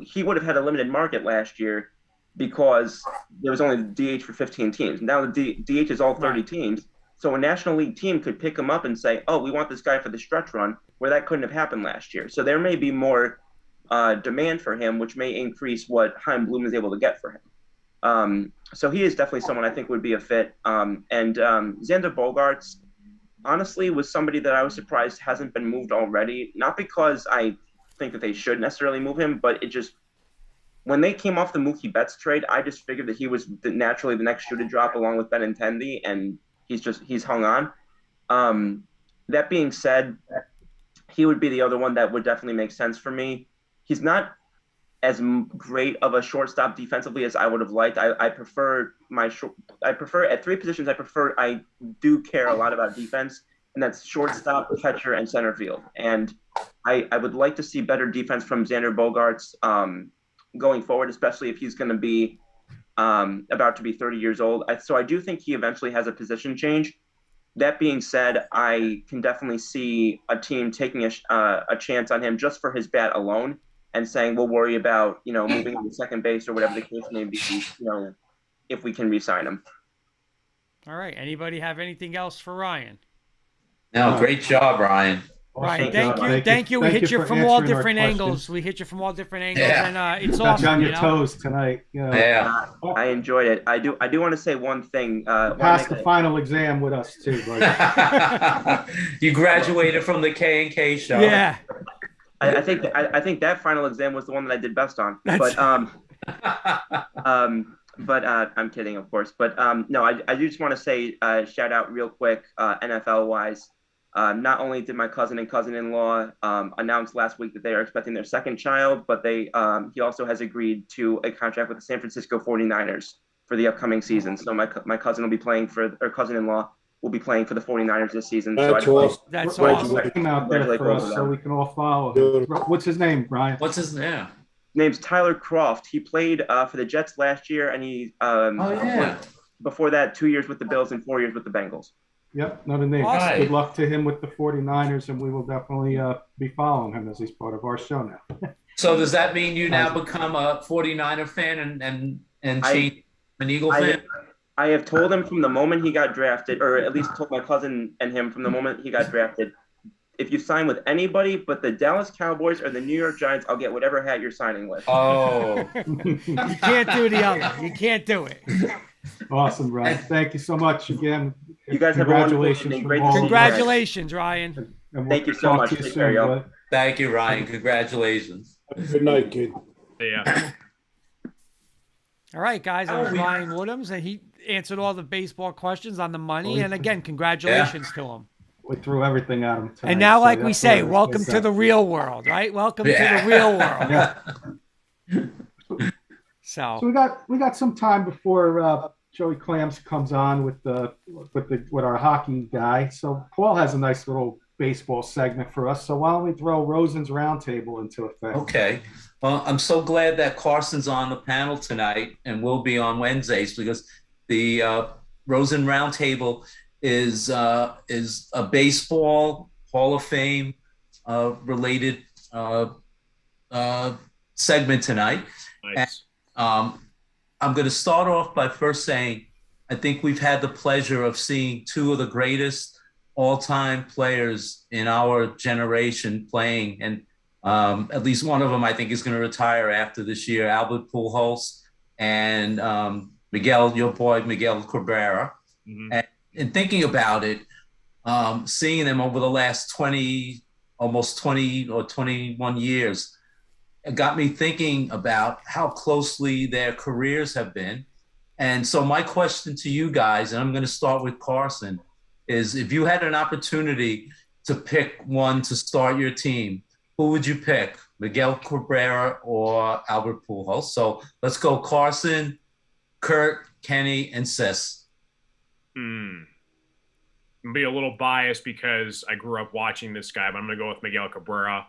he would have had a limited market last year because there was only the DH for 15 teams. Now the DH is all 30 teams. So a National League team could pick him up and say, oh, we want this guy for the stretch run, where that couldn't have happened last year. So there may be more demand for him, which may increase what Chaim Bloom is able to get for him. So he is definitely someone I think would be a fit. And Xander Bogaerts, honestly, was somebody that I was surprised hasn't been moved already. Not because I think that they should necessarily move him, but it just, when they came off the Mookie Betts trade, I just figured that he was naturally the next shoe to drop along with Benintendi, and he's hung on. That being said, he would be the other one that would definitely make sense for me. He's not as great of a shortstop defensively as I would have liked. I prefer at 3 positions. I do care a lot about defense, and that's shortstop, catcher, and center field. And I would like to see better defense from Xander Bogaerts going forward, especially if he's going to be about to be 30 years old. So I do think he eventually has a position change. That being said, I can definitely see a team taking a chance on him just for his bat alone and saying, we'll worry about, moving him to second base or whatever the case may be, if we can re-sign him. All right. Anybody have anything else for Ryan? No, great job, Ryan. Right, thank you. We hit you from all different angles. Yeah. And it's got awesome. You on your toes tonight. Yeah, I enjoyed it. I do want to say one thing. Pass the final exam with us too, buddy. You graduated from the K&K show. Yeah. I think that final exam was the one that I did best on. But I'm kidding, of course. But no, I do just want to say shout out real quick, NFL wise. Not only did my cousin and cousin-in-law announce last week that they are expecting their second child, but he also has agreed to a contract with the San Francisco 49ers for the upcoming season. So my cousin will be playing cousin-in-law will be playing for the 49ers this season. That's so awesome. That's awesome. Come out there for us so we can all follow him. What's his name, Brian? What's his name? Name's Tyler Croft. He played for the Jets last year, and he before that 2 years with the Bills and 4 years with the Bengals. Yep, another name. Awesome. Good luck to him with the 49ers, and we will definitely be following him as he's part of our show now. So does that mean you now become a 49er fan and change an Eagle fan? I have told him from the moment he got drafted, or at least told my cousin and him from the moment he got drafted, if you sign with anybody but the Dallas Cowboys or the New York Giants, I'll get whatever hat you're signing with. Oh, You can't do the other. You can't do it. Awesome, Ryan. Thank you so much again. You guys have a wonderful Congratulations evening. from Great all to of see us. you guys. Congratulations, Ryan. And we'll Thank you so talk much. to you Take soon, care, y'all. bud. thank you, Ryan. Congratulations. Good night, kid. Yeah. All right, guys. That was Ryan Woodhams, and he answered all the baseball questions on the money. And again, congratulations to him. We threw everything at him tonight. And now, so like we that's say, what welcome it's to the real world, right? Welcome to the real world. Yeah. So So we got some time before Joey Clams comes on with our hockey guy. So Paul has a nice little baseball segment for us. So why don't we throw Rosen's Roundtable into effect? Okay. Well, I'm so glad that Carson's on the panel tonight and will be on Wednesdays, because the Rosen Roundtable is a baseball Hall of Fame related segment tonight. Nice. And, I'm going to start off by first saying I think we've had the pleasure of seeing two of the greatest all-time players in our generation playing, and at least one of them I think is going to retire after this year, Albert Pujols and Miguel, your boy Miguel Cabrera. Mhm. And thinking about it, seeing them over the last 20, almost 20 or 21 years, it got me thinking about how closely their careers have been. And so my question to you guys, and I'm going to start with Carson, is if you had an opportunity to pick one to start your team, who would you pick? Miguel Cabrera or Albert Pujols? So let's go Carson, Kurt, Kenny, and Sis. I'm gonna be a little biased because I grew up watching this guy, but I'm gonna go with Miguel Cabrera.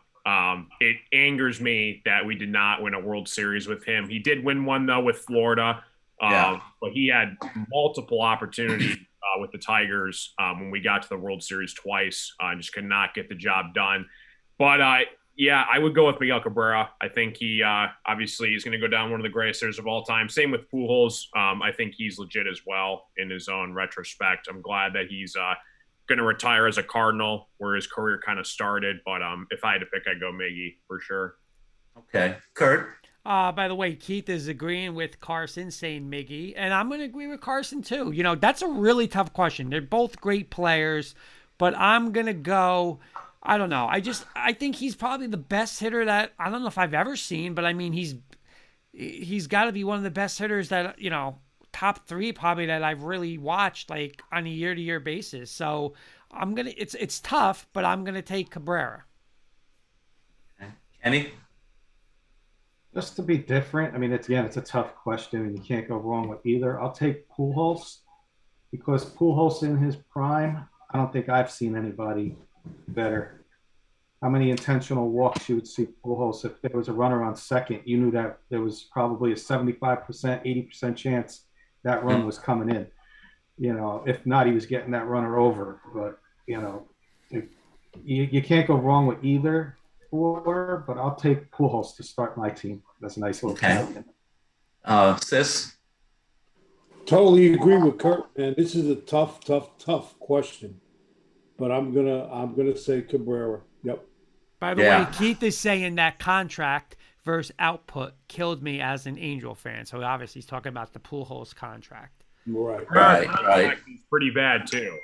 It angers me that we did not win a World Series with him. He did win one though with Florida, but he had multiple opportunities with the Tigers when we got to the World Series twice. Just could not get the job done. But yeah, I would go with Miguel Cabrera. I think he obviously is going to go down one of the greatest hitters of all time. Same with Pujols. I think he's legit as well in his own retrospect. I'm glad that he's going to retire as a Cardinal, where his career kind of started. But if I had to pick, I'd go Miggy for sure. Okay. Kurt? by the way, Keith is agreeing with Carson, saying Miggy, and I'm going to agree with Carson too. You know, that's a really tough question. They're both great players, but I'm going to go, I don't know. I think he's probably the best hitter that, I don't know if I've ever seen, but I mean, he's got to be one of the best hitters that, you know, top three probably that I've really watched like on a year-to-year basis. So it's tough, but I'm going to take Cabrera. Kenny? Just to be different, I mean, it's a tough question, and you can't go wrong with either. I'll take Pujols, because Pujols in his prime, I don't think I've seen anybody better. How many intentional walks you would see Pujols? If there was a runner on second, you knew that there was probably a 75%, 80% chance that run was coming in. You know, if not, he was getting that runner over. But, you know, you can't go wrong with either. But I'll take Pujols to start my team. That's a nice little champion. Sis? Totally agree with Kurt, man. This is a tough question. But I'm gonna say Cabrera. Yep. By the way, Keith is saying that contract versus output killed me as an Angel fan. So obviously he's talking about the Pujols contract. Right. He's pretty bad too.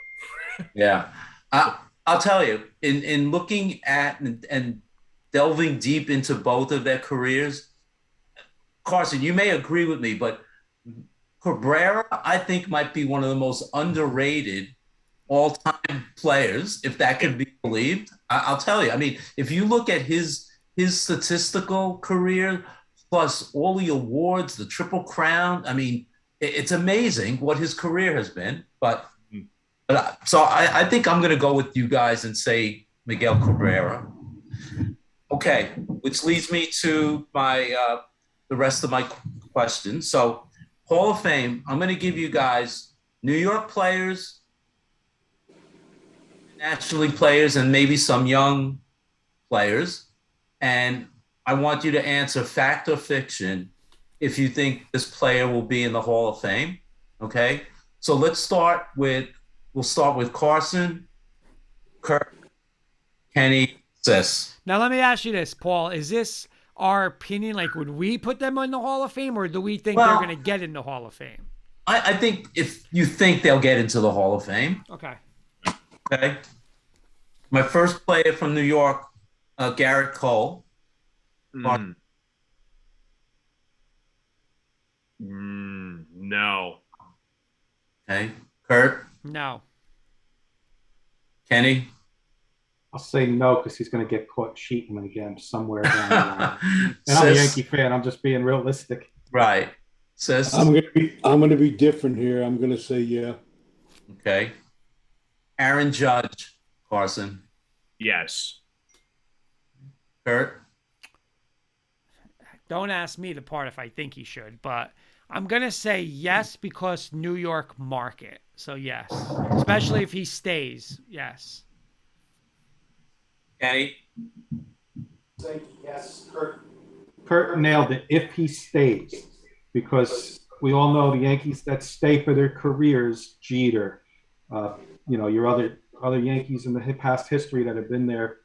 Yeah. I'll tell you, in looking at and delving deep into both of their careers, Carson, you may agree with me, but Cabrera, I think, might be one of the most underrated all-time players, if that can be believed. I'll tell you, I mean, if you look at his statistical career, plus all the awards, the Triple Crown, I mean, it's amazing what his career has been. So I think I'm going to go with you guys and say Miguel Cabrera. Okay, which leads me to my the rest of my questions. So Hall of Fame, I'm going to give you guys New York players, National League players, and maybe some young players. And I want you to answer fact or fiction if you think this player will be in the Hall of Fame. Okay? So we'll start with Carson, Kirk, Kenny, Sis. Now let me ask you this, Paul. Is this our opinion? Like, would we put them in the Hall of Fame, or do we think they're going to get in the Hall of Fame? I think if you think they'll get into the Hall of Fame. Okay. Okay. My first player from New York, Garrett Cole. No. Okay. Kurt? No. Kenny? I'll say no because he's going to get caught cheating again somewhere down the line. And I'm a Yankee fan. I'm just being realistic. Right. Sis? I'm gonna be different here. I'm gonna say yeah. Okay. Aaron Judge, Carson. Yes. Kurt? Don't ask me the part if I think he should, but I'm going to say yes because New York market. So yes, especially if he stays. Yes. Kenny? Say yes, Kurt. Kurt nailed it. If he stays, because we all know the Yankees that stay for their careers, Jeter, your other Yankees in the past history that have been there.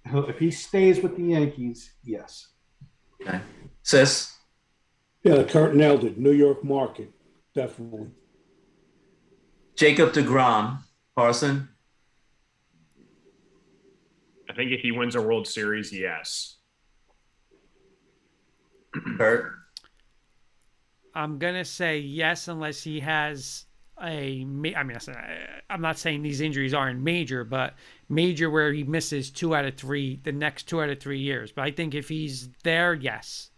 If he stays with the Yankees, yes. Okay. Sis? Yeah, Kurt nailed it. New York market, definitely. Jacob deGrom, Carson? I think if he wins a World Series, yes. Kurt? I'm going to say yes unless he has I'm not saying these injuries aren't major, but major where he misses the next 2 out of 3 years. But I think if he's there, yes.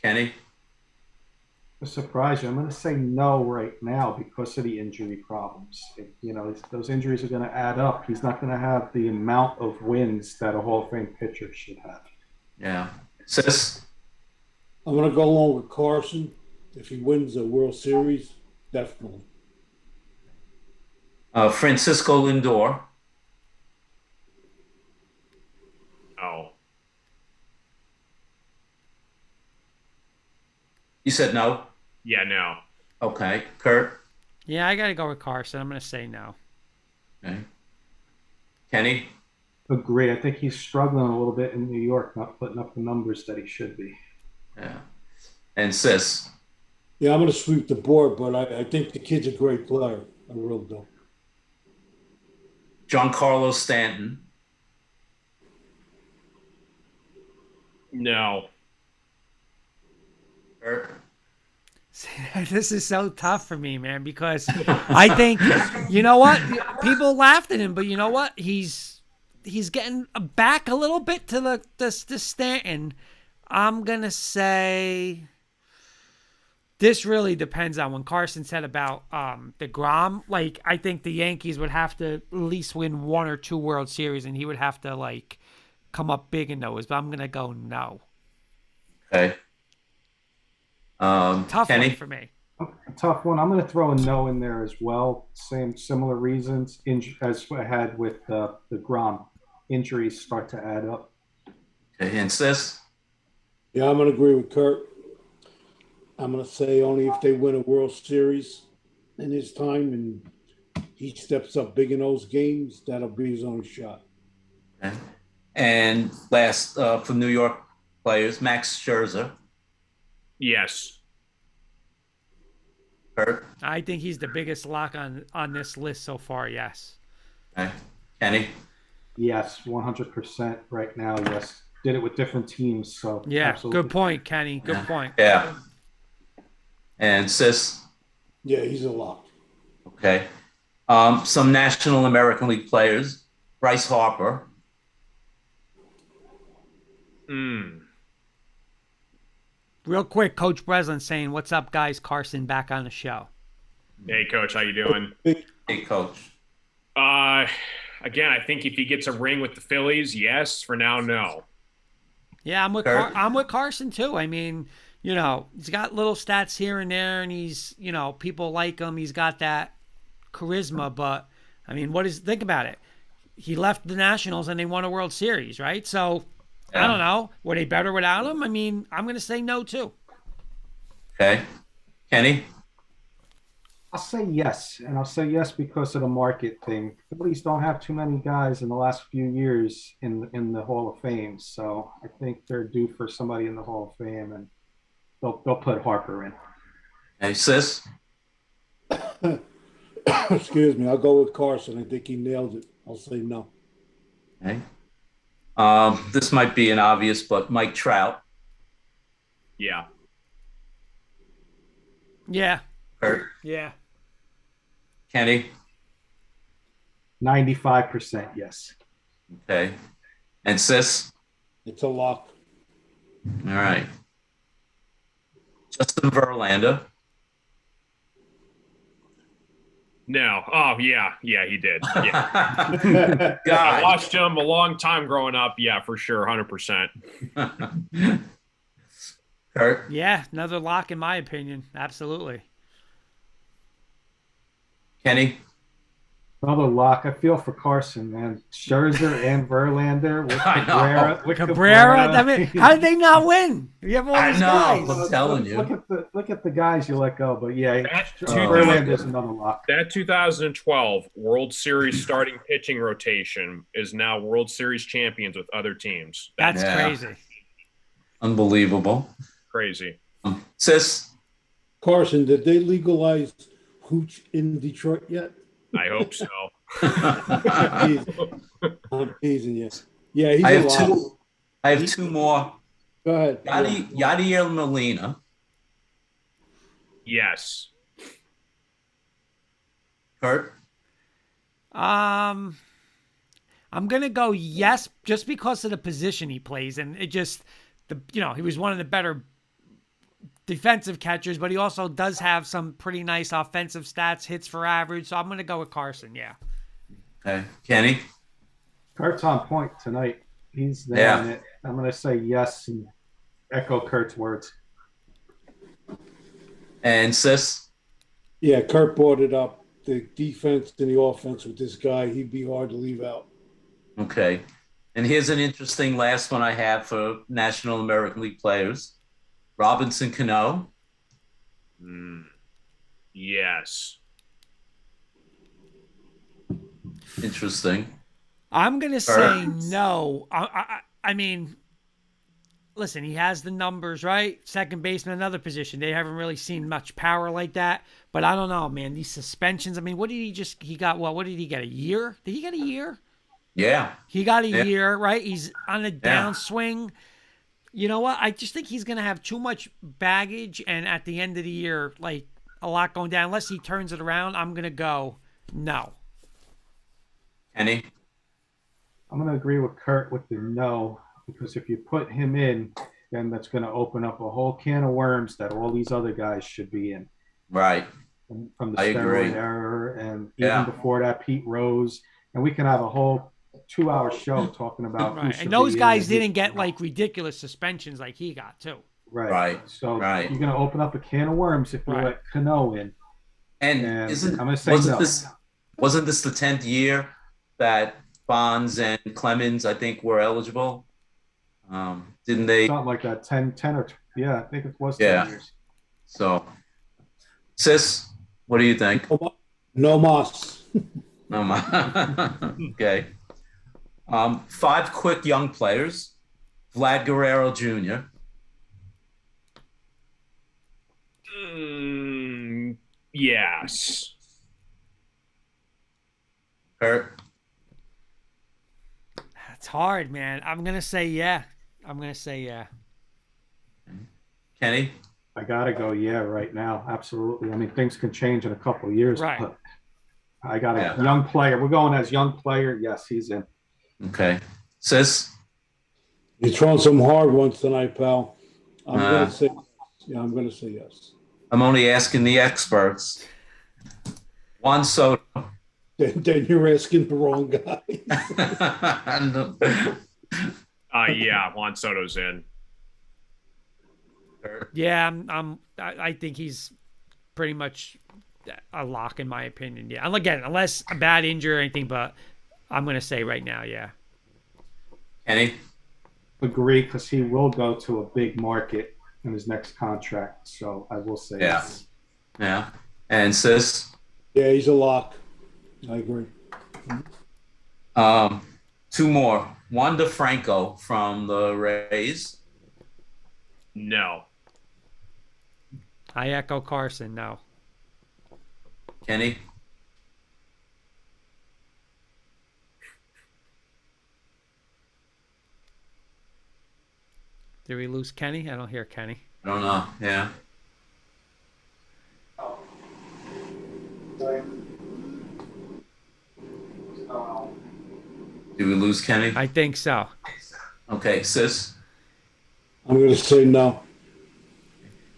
Kenny? To surprise you, I'm going to say no right now because of the injury problems. Those injuries are going to add up. He's not going to have the amount of wins that a Hall of Fame pitcher should have. Yeah. Sis? I'm gonna go along with Carson. If he wins a World Series, definitely. Francisco Lindor. Oh. You said no? Yeah, no. Okay. Kurt? Yeah, I got to go with Carson. I'm going to say no. Okay. Kenny? Agree. I think he's struggling a little bit in New York, not putting up the numbers that he should be. Yeah. And Sis? Yeah, I'm gonna sweep the board, but I think the kid's a great player. I really do. Giancarlo Stanton. No. Kurt? This is so tough for me, man, because I think, you know what? People laughed at him, but you know what? He's getting back a little bit to the Stanton. I'm going to say this really depends on when Carson said about DeGrom. Like, I think the Yankees would have to at least win 1 or 2 World Series, and he would have to, like, come up big in those. But I'm going to go no. Okay. Tough Kenny? one for me. A tough one. I'm going to throw a no in there as well. Similar reasons as I had with the Grom. Injuries start to add up. Okay. And Sis? Yeah, I'm gonna agree with Kurt. I'm gonna say only if they win a World Series in his time and he steps up big in those games, that'll be his only shot. Okay. And last for New York players, Max Scherzer. Yes. Kurt? I think he's the biggest lock on this list so far, yes. Okay. Kenny? Yes, 100% right now, yes. Did it with different teams, so Yeah, absolutely. good point, Kenny. Good point. Yeah. And Sis? Yeah, he's a lock. Okay. Some National American League players. Bryce Harper. Real quick, Coach Breslin saying, "What's up, guys? Carson back on the show." Hey, Coach, how you doing? Hey, Coach. Again, I think if he gets a ring with the Phillies, yes. For now, no. Yeah, I'm with Carson too. I mean, he's got little stats here and there, and he's, people like him. He's got that charisma, but I mean, think about it. He left the Nationals and they won a World Series, right? So I don't know. Were they better without him? I mean, I'm going to say no too. Okay. Kenny? I'll say yes, and I'll say yes because of the market thing. Phillies don't have too many guys in the last few years in the Hall of Fame, so I think they're due for somebody in the Hall of Fame, and they'll put Harper in. Hey, sis. Excuse me. I'll go with Carson. I think he nailed it. I'll say no. Okay. This might be an obvious, but Mike Trout. Yeah. Yeah. Kurt. Yeah. Kenny. 95% yes. Okay. And sis. It's a lock. All right. Justin Verlander. No. Oh, yeah. Yeah, he did. Yeah. I God. watched him a long time growing up. Yeah, for sure. 100%. Kurt. Yeah. Another lock, in my opinion. Absolutely. Kenny. Another lock. I feel for Carson, man. Scherzer and Verlander with I know. Cabrera. With Cabrera. I mean, how did they not win? You have all I these know. guys. I'm telling you. Look at the guys you let go. But yeah, That Verlander's another lock. That 2012 World Series starting pitching rotation is now World Series champions with other teams. That's Yeah. crazy. Unbelievable. Crazy. Sis. Carson, did they legalize hooch in Detroit yet? I hope so. I'm teasing you. Yeah, he's I a have lock. two. I have two more. Go ahead. Yadier Molina. Yes. Kurt. I'm gonna go yes, just because of the position he plays, and it just he was one of the better defensive catchers, but he also does have some pretty nice offensive stats, hits for average. So I'm going to go with Carson. Yeah. Okay. Kenny. Kurt's on point tonight. He's there in it. I'm going to say yes and echo Kurt's words. And sis. Yeah, Kurt brought it up. The defense and the offense with this guy, he'd be hard to leave out. Okay. And here's an interesting last one I have for National American League players. Robinson Cano. Yes. Interesting. I'm going to say no. I mean, listen, he has the numbers, right? Second baseman, another position. They haven't really seen much power like that. But I don't know, man. These suspensions. I mean, what did he got? What did he get? A year? Did he get a year? Yeah. He got a year, right? He's on a downswing. You know what? I just think he's going to have too much baggage, and at the end of the year, like a lot going down. Unless he turns it around, I'm going to go no. Kenny? I'm going to agree with Kurt with the no, because if you put him in, then that's going to open up a whole can of worms that all these other guys should be in. Right. From the I agree. steroid era, and even before that, Pete Rose. And we can have a whole 2-hour show talking about right. And those guys didn't get like ridiculous suspensions like he got too. Right. So you're going to open up a can of worms if you let Cano in. And I'm going to say wasn't this the 10th year that Bonds and Clemens, I think, were eligible? Didn't they? Something like that. 10 or I think it was 10 years. So, sis, what do you think? No mas. No mas. Okay. 5 quick young players. Vlad Guerrero Jr. Yes. Kurt. It's hard, man. I'm going to say yeah. Kenny. I got to go right now. Absolutely. I mean, things can change in a couple of years. Right. But I got a young player. We're going as young player. Yes, he's in. Okay. Sis? You're throwing some hard ones tonight, pal. I'm going to say yes. I'm only asking the experts. Juan Soto. Then you're asking the wrong guy. Yeah, Juan Soto's in. Yeah, I think he's pretty much a lock in my opinion. Yeah. And again, unless a bad injury or anything, but I'm going to say right now, yeah. Kenny? Agree, because he will go to a big market in his next contract. So I will say yes. Yeah. And sis? Yeah, he's a lock. I agree. Two more. Wander Franco from the Rays. No. I echo Carson. No. Kenny? Did we lose Kenny? I don't hear Kenny. I don't know. Yeah. Did we lose Kenny? I think so. Okay, sis. I'm going to say no.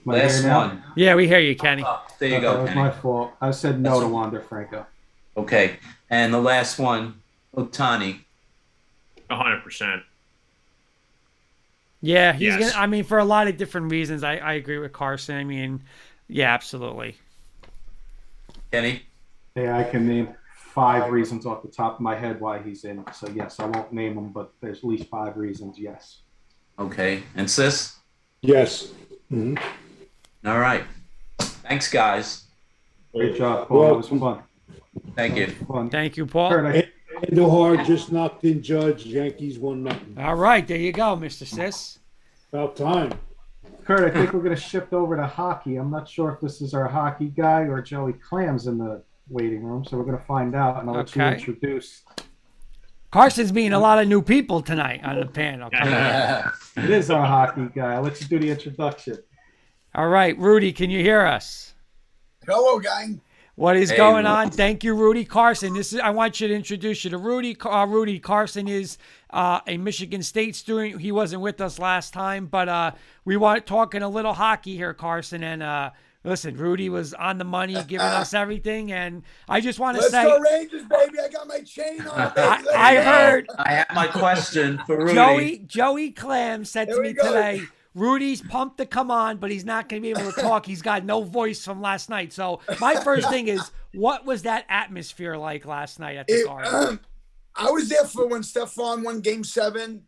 Am I Last here now? one. Yeah, we hear you, Kenny. Oh, there you Okay, go, that was Kenny. my fault. I said no to Wander Franco. Okay, and the last one, Otani. 100%. Yeah, he's Yes. gonna. I mean, for a lot of different reasons, I agree with Carson. I mean, yeah, absolutely. Kenny? Yeah, I can name 5 reasons off the top of my head why he's in. So yes, I won't name them, but there's at least 5 reasons. Yes. Okay, and sis? Yes. Mm-hmm. All right. Thanks, guys. Great job, Paul. That was fun. Thank you. Fun. Thank you, Paul. Kurt, Andujar just knocked in Judge. Yankees 1-0. All right, there you go, Mr. Sis. About time. I think we're going to shift over to hockey. I'm not sure if this is our hockey guy or Joey Clams in the waiting room, so we're going to find out, and I'll let you Okay. introduce. Carson's meeting a lot of new people tonight on the panel. It is our hockey guy. I'll let you do the introduction. All right, Rudy, can you hear us? Hello, gang. What is Hey, going Rudy. on? Thank you, Rudy. Carson. I want you to introduce you to Rudy. Rudy Carson is a Michigan State student. He wasn't with us last time, but we want talking a little hockey here, Carson. And listen, Rudy was on the money, giving us everything. And I just want to Let's say, go Rangers, baby. I got my chain on, baby. Let's I go. heard I have my question for Rudy. Joey Clam said to Here me we go. today, Rudy's pumped to come on, but he's not going to be able to talk. He's got no voice from last night. So my first thing is, what was that atmosphere like last night at the Garden? I was there for when Stephon won Game 7.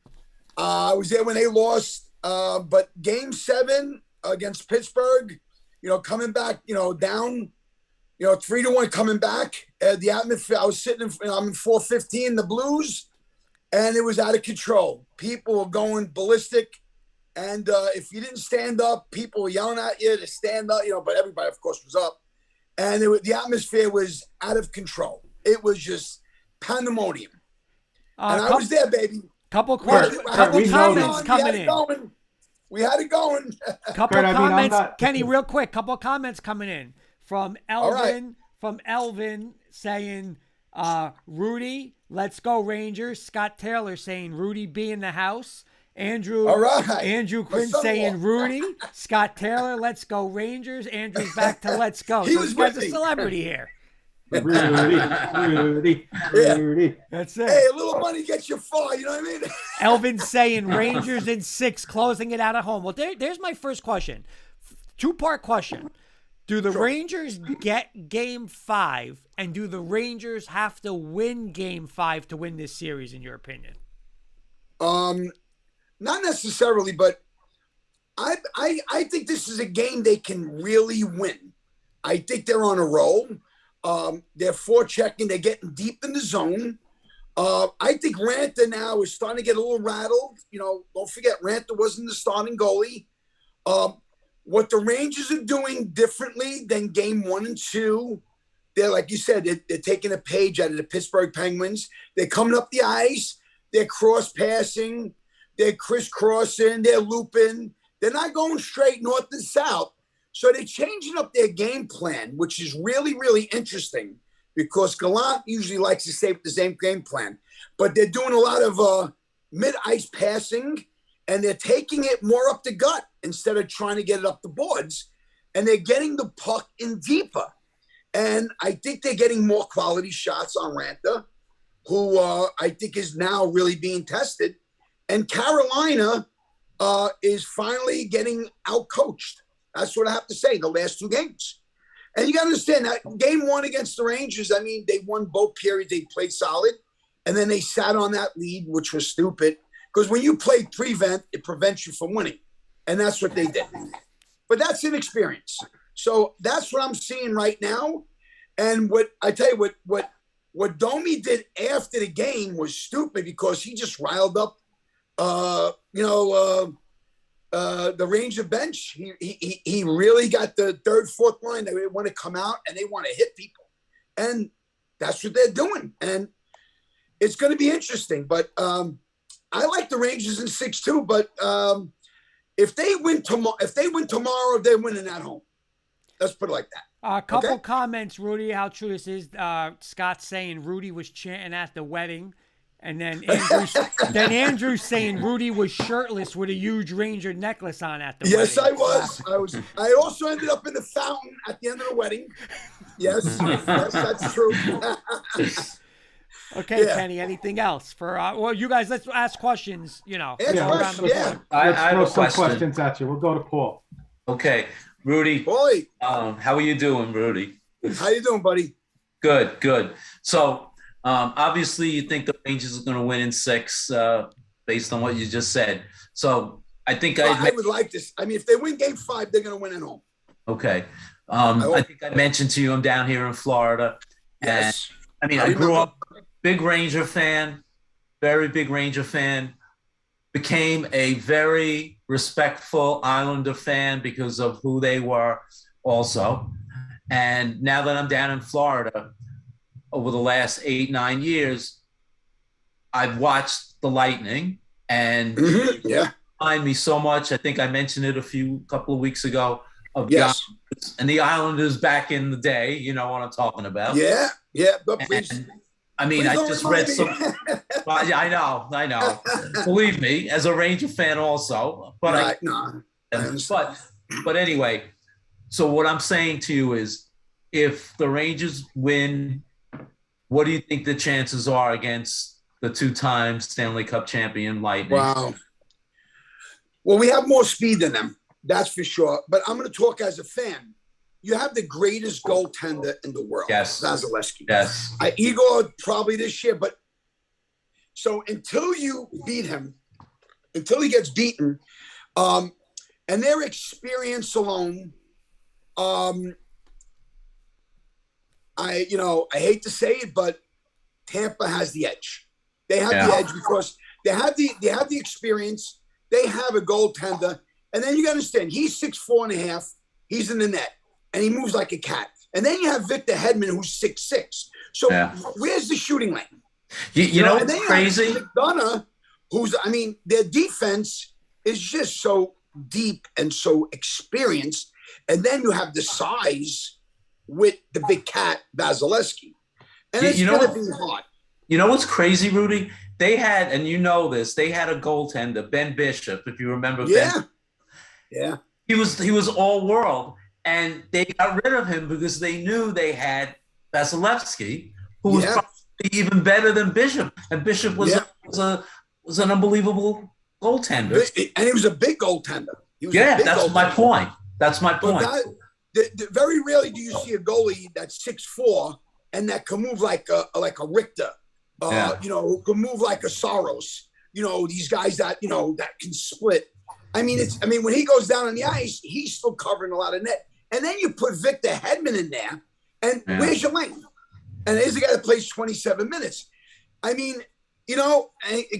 I was there when they lost. But Game 7 against Pittsburgh, coming back, down, 3-1 coming back. The atmosphere, I was sitting I'm in 415, the Blues, and it was out of control. People were going ballistic. And if you didn't stand up, people were yelling at you to stand up, but everybody, of course, was up. And the atmosphere was out of control. It was just pandemonium. And I was there, baby. Couple Kurt, we know comments coming in. We had it going. Couple Kurt, I mean, I'm comments, not- Kenny, real quick. Couple comments coming in from All right. Elvin. From Elvin saying, "Rudy, let's go Rangers." Scott Taylor saying, "Rudy be in the house." Andrew All right. Andrew Quinn son-in-law. saying, "Rudy." Scott Taylor, "Let's go Rangers." Andrew's back to "Let's go." He So was this guy's with a me. celebrity here. Rudy. That's it. Hey, a little money gets you far. You know what I mean? Elvin saying Rangers in 6, closing it out at home. Well, there's my first question. 2-part question. Do the Rangers get Game 5, and do the Rangers have to win Game 5 to win this series, in your opinion? Not necessarily, but I think this is a game they can really win. I think they're on a roll. They're forechecking. They're getting deep in the zone. I think Ranta now is starting to get a little rattled. Don't forget, Ranta wasn't the starting goalie. What the Rangers are doing differently than Game 1 and 2, they're, like you said, they're taking a page out of the Pittsburgh Penguins. They're coming up the ice. They're cross-passing. They're crisscrossing. They're looping. They're not going straight north and south. So they're changing up their game plan, which is really, really interesting because Gallant usually likes to stay with the same game plan. But they're doing a lot of mid-ice passing, and they're taking it more up the gut instead of trying to get it up the boards. And they're getting the puck in deeper. And I think they're getting more quality shots on Ranta, who I think is now really being tested. And Carolina is finally getting outcoached. That's what I have to say, the last 2 games. And you got to understand that Game 1 against the Rangers, I mean, they won both periods. They played solid. And then they sat on that lead, which was stupid. Because when you play prevent, it prevents you from winning. And that's what they did. But that's inexperience. So that's what I'm seeing right now. And what I tell you, what Domi did after the game was stupid because he just riled up, the Ranger bench. He really got the third, fourth line. They want to come out and they want to hit people, and that's what they're doing. And it's going to be interesting. But I like the Rangers in 6-2. But if they win tomorrow, they're winning at home. Let's put it like that. A couple comments, Rudy, how true this is. Scott's saying Rudy was chanting at the wedding. And then Andrew's saying Rudy was shirtless with a huge Ranger necklace on at the wedding. Yes, I was. I also ended up in the fountain at the end of the wedding. Yes, that's true. Okay, yeah. Kenny, anything else? Well, you guys, let's ask questions, around the board. I have a some questions at you. We'll go to Paul. Okay. Rudy, Boy. How are you doing, Rudy? How you doing, buddy? Good. So, obviously, you think the Rangers are going to win in 6, based on what you just said. So, I think I would like this. I mean, if they win Game 5, they're going to win at home. Okay. I think I mentioned to you, I'm down here in Florida. Yes. And, I grew up big Ranger fan, very big Ranger fan. Became a very respectful Islander fan because of who they were also. And now that I'm down in Florida, over the last 8-9 years, I've watched the Lightning and remind me so much. I think I mentioned it a couple of weeks ago of the Islanders and the Islanders back in the day. You know what I'm talking about. Yeah, but please. I just read some. I know. Believe me, as a Ranger fan, also. But but anyway, so what I'm saying to you is, if the Rangers win, what do you think the chances are against the 2-time Stanley Cup champion Lightning? Wow. Well, we have more speed than them, that's for sure. But I'm going to talk as a fan. You have the greatest goaltender in the world, Vasilevsky. Yes. Igor probably this year, but so until you beat him, until he gets beaten, and their experience alone, I hate to say it, but Tampa has the edge. They have the edge because they have the experience. They have a goaltender, and then you got to understand he's 6'4.5". He's in the net. And he moves like a cat. And then you have Victor Hedman, who's 6'6". So where's the shooting lane? You know what's crazy? McDonough, their defense is just so deep and so experienced. And then you have the size with the big cat, Vasilevsky. And it's going to be hard. You know what's crazy, Rudy? They had, and you know this, they had a goaltender, Ben Bishop, if you remember. Ben. Yeah. He was all world. And they got rid of him because they knew they had Vasilevsky, who was probably even better than Bishop. And Bishop was an unbelievable goaltender. And he was a big goaltender. That's my point. That's my point. Very rarely do you see a goalie that's 6'4" and that can move like a Richter, who can move like a Soros. These guys that that can split. When he goes down on the ice, he's still covering a lot of net. And then you put Victor Hedman in there, and where's your lane? And there's a guy that plays 27 minutes.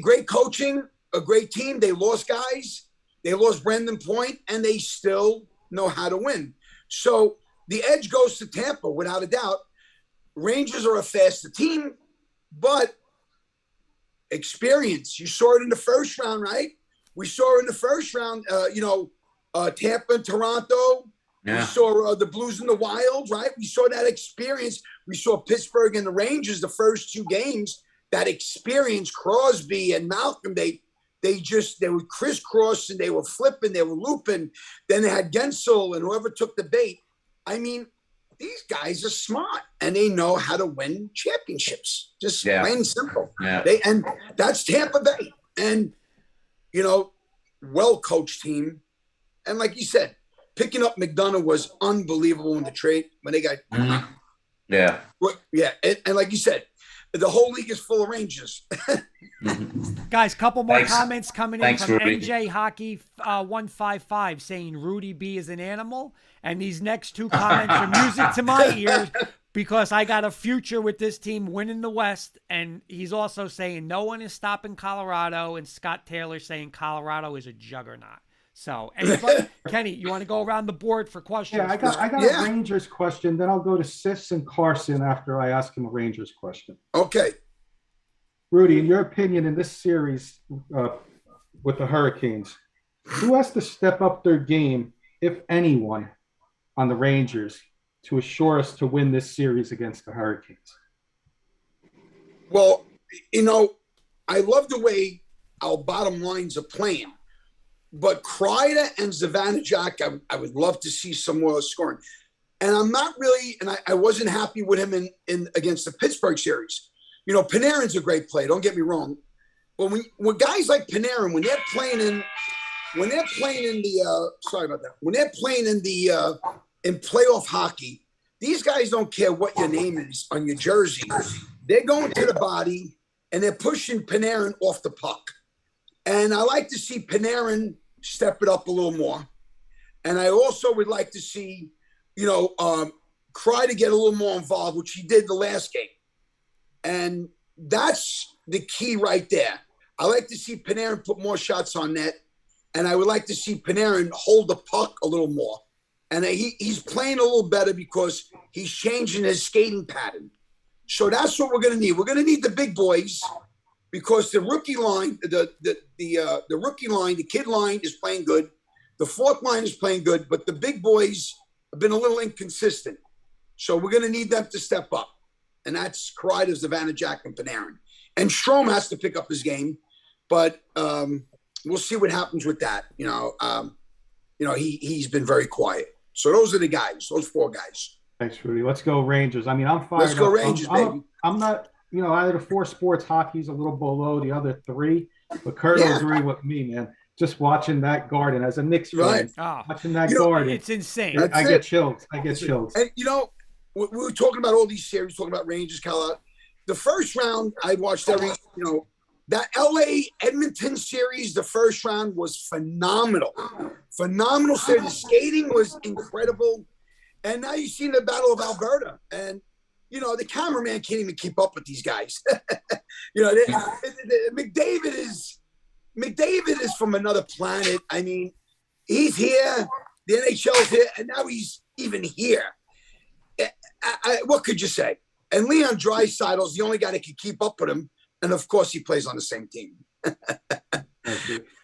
Great coaching, a great team. They lost guys. They lost Brendan Point, and they still know how to win. So the edge goes to Tampa, without a doubt. Rangers are a faster team, but experience. You saw it in the first round, right? We saw in the first round, Tampa and Toronto. Yeah. We saw the Blues and the Wild, right? We saw that experience. We saw Pittsburgh and the Rangers the first 2 games. That experience, Crosby and Malcolm, they were crisscrossing, they were flipping, they were looping. Then they had Gensel and whoever took the bait. These guys are smart and they know how to win championships. Just plain and simple. Yeah. And that's Tampa Bay. And well-coached team. And like you said, picking up McDonough was unbelievable in the trade when they got. Mm-hmm. Yeah. And like you said, the whole league is full of Rangers. Mm-hmm. Guys, couple more Thanks. comments coming in Thanks, from Rudy. NJ Hockey 155 saying Rudy B is an animal. And these next two comments are music to my ears because I got a future with this team winning the West. And he's also saying no one is stopping Colorado. And Scott Taylor saying Colorado is a juggernaut. So, anybody, Kenny, you want to go around the board for questions? Yeah, I got a Rangers question. Then I'll go to Sis and Carson after I ask him a Rangers question. Okay. Rudy, in your opinion, in this series with the Hurricanes, who has to step up their game, if anyone, on the Rangers to assure us to win this series against the Hurricanes? Well, I love the way our bottom lines are playing. But Kreider and Zivanejad, I would love to see some more scoring. And I'm not really, and I wasn't happy with him in against the Pittsburgh series. Panarin's a great player. Don't get me wrong. But when guys like Panarin, when they're playing in playoff hockey, these guys don't care what your name is on your jersey. They're going to the body and they're pushing Panarin off the puck. And I like to see Panarin step it up a little more. And I also would like to see, Kreider get a little more involved, which he did the last game. And that's the key right there. I like to see Panarin put more shots on net. And I would like to see Panarin hold the puck a little more. And he's playing a little better because he's changing his skating pattern. So that's what we're going to need. We're going to need the big boys because the rookie line, the rookie line, the kid line is playing good. The fourth line is playing good, but the big boys have been a little inconsistent. So we're going to need them to step up. And that's Kreider, Zivanejad, and Panarin. And Strome has to pick up his game, but we'll see what happens with that. He's been very quiet. So those are the guys, those four guys. Thanks, Rudy. Let's go Rangers. I mean, I'm fired Let's go up. Rangers, baby. I'm not, either the four sports hockey's a little below the other three, but Kurt will agree with me, man. Just watching that Garden as a Knicks fan, watching that Garden, it's insane. I get chills. I get chills. And we were talking about all these series, talking about Rangers, Colorado. The first round, I watched that LA Edmonton series. The first round was phenomenal. Phenomenal series. The skating was incredible. And now you've seen the Battle of Alberta. And, the cameraman can't even keep up with these guys. McDavid is from another planet. I mean, he's here. The NHL's here. And now he's even here. What could you say? And Leon Draisaitl's the only guy that can keep up with him. And, of course, he plays on the same team.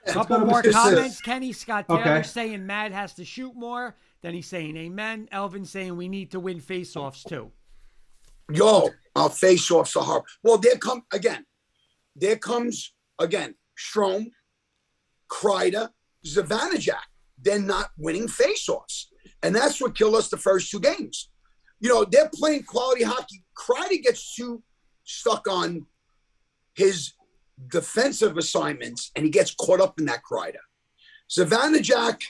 Couple more comments. Kenny, Scott Taylor saying Matt has to shoot more. Then he's saying amen. Elvin saying we need to win faceoffs too. Our faceoffs are hard. Well, there comes again, Strome, Kreider, Zivanejad. They're not winning faceoffs. And that's what killed us the first two games. They're playing quality hockey. Kreider gets too stuck on his defensive assignments, and he gets caught up in that Kreider. Zivanejad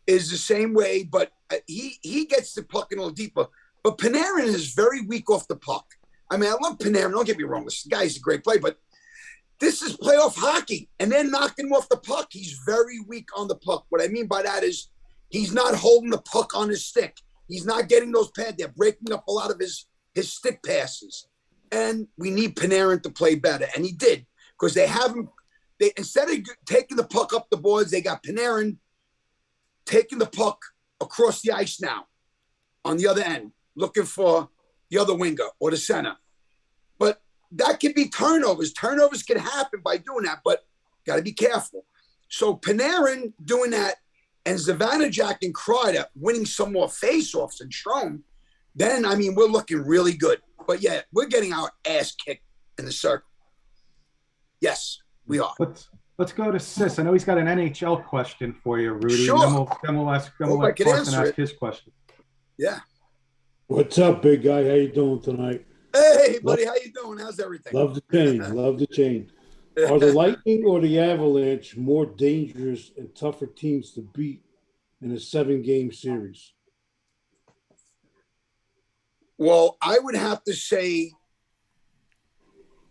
is the same way, but he gets the puck in a little deeper. But Panarin is very weak off the puck. I mean, I love Panarin. Don't get me wrong. This guy's a great player, but this is playoff hockey, and they're knocking him off the puck. He's very weak on the puck. What I mean by that is he's not holding the puck on his stick. He's not getting those pads. They're breaking up a lot of his stick passes. And we need Panarin to play better. And he did, because they have him. Instead of taking the puck up the boards, they got Panarin taking the puck across the ice now on the other end, looking for the other winger or the center. But that could be turnovers. Turnovers can happen by doing that, but got to be careful. So Panarin doing that and Zivanejad and Kreider winning some more faceoffs and Strome, then, I mean, we're looking really good. But, yeah, we're getting our ass kicked in the circle. Yes, we are. Let's go to Sis. I know he's got an NHL question for you, Rudy. Sure. And then we'll let Carson ask his question. Yeah. What's up, big guy? How you doing tonight? Hey, buddy. How you doing? How's everything? Love the chain. Love the chain. Are the Lightning or the Avalanche more dangerous and tougher teams to beat in a 7-game series? Well, I would have to say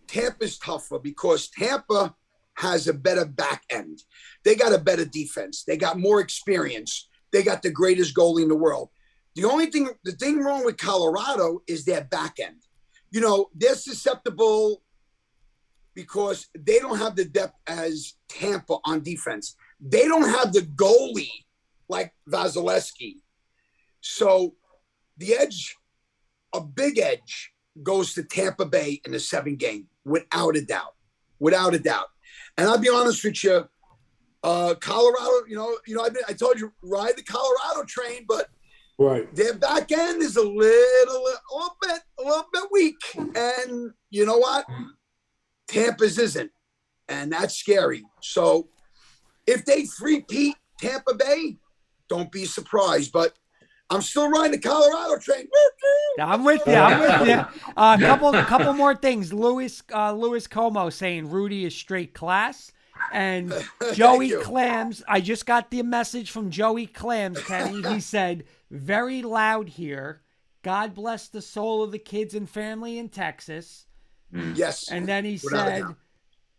Tampa's tougher because Tampa has a better back end. They got a better defense. They got more experience. They got the greatest goalie in the world. The thing wrong with Colorado is their back end. You know, they're susceptible because they don't have the depth as Tampa on defense. They don't have the goalie like Vasilevsky. So the edge, a big edge, goes to Tampa Bay in the 7th game, without a doubt. Without a doubt. And I'll be honest with you, Colorado, I told you, ride the Colorado train, but Right. their back end is a little bit weak. And you know what? Tampa's isn't. And that's scary. So if they three-peat Tampa Bay, don't be surprised. But I'm still riding the Colorado train. I'm with you. I'm with you. Couple more things. Louis Como saying Rudy is straight class. And Joey Clams, I just got the message from Joey Clams, Kenny. He said, very loud here. God bless the soul of the kids and family in Texas. Yes. And then he Without a said, doubt.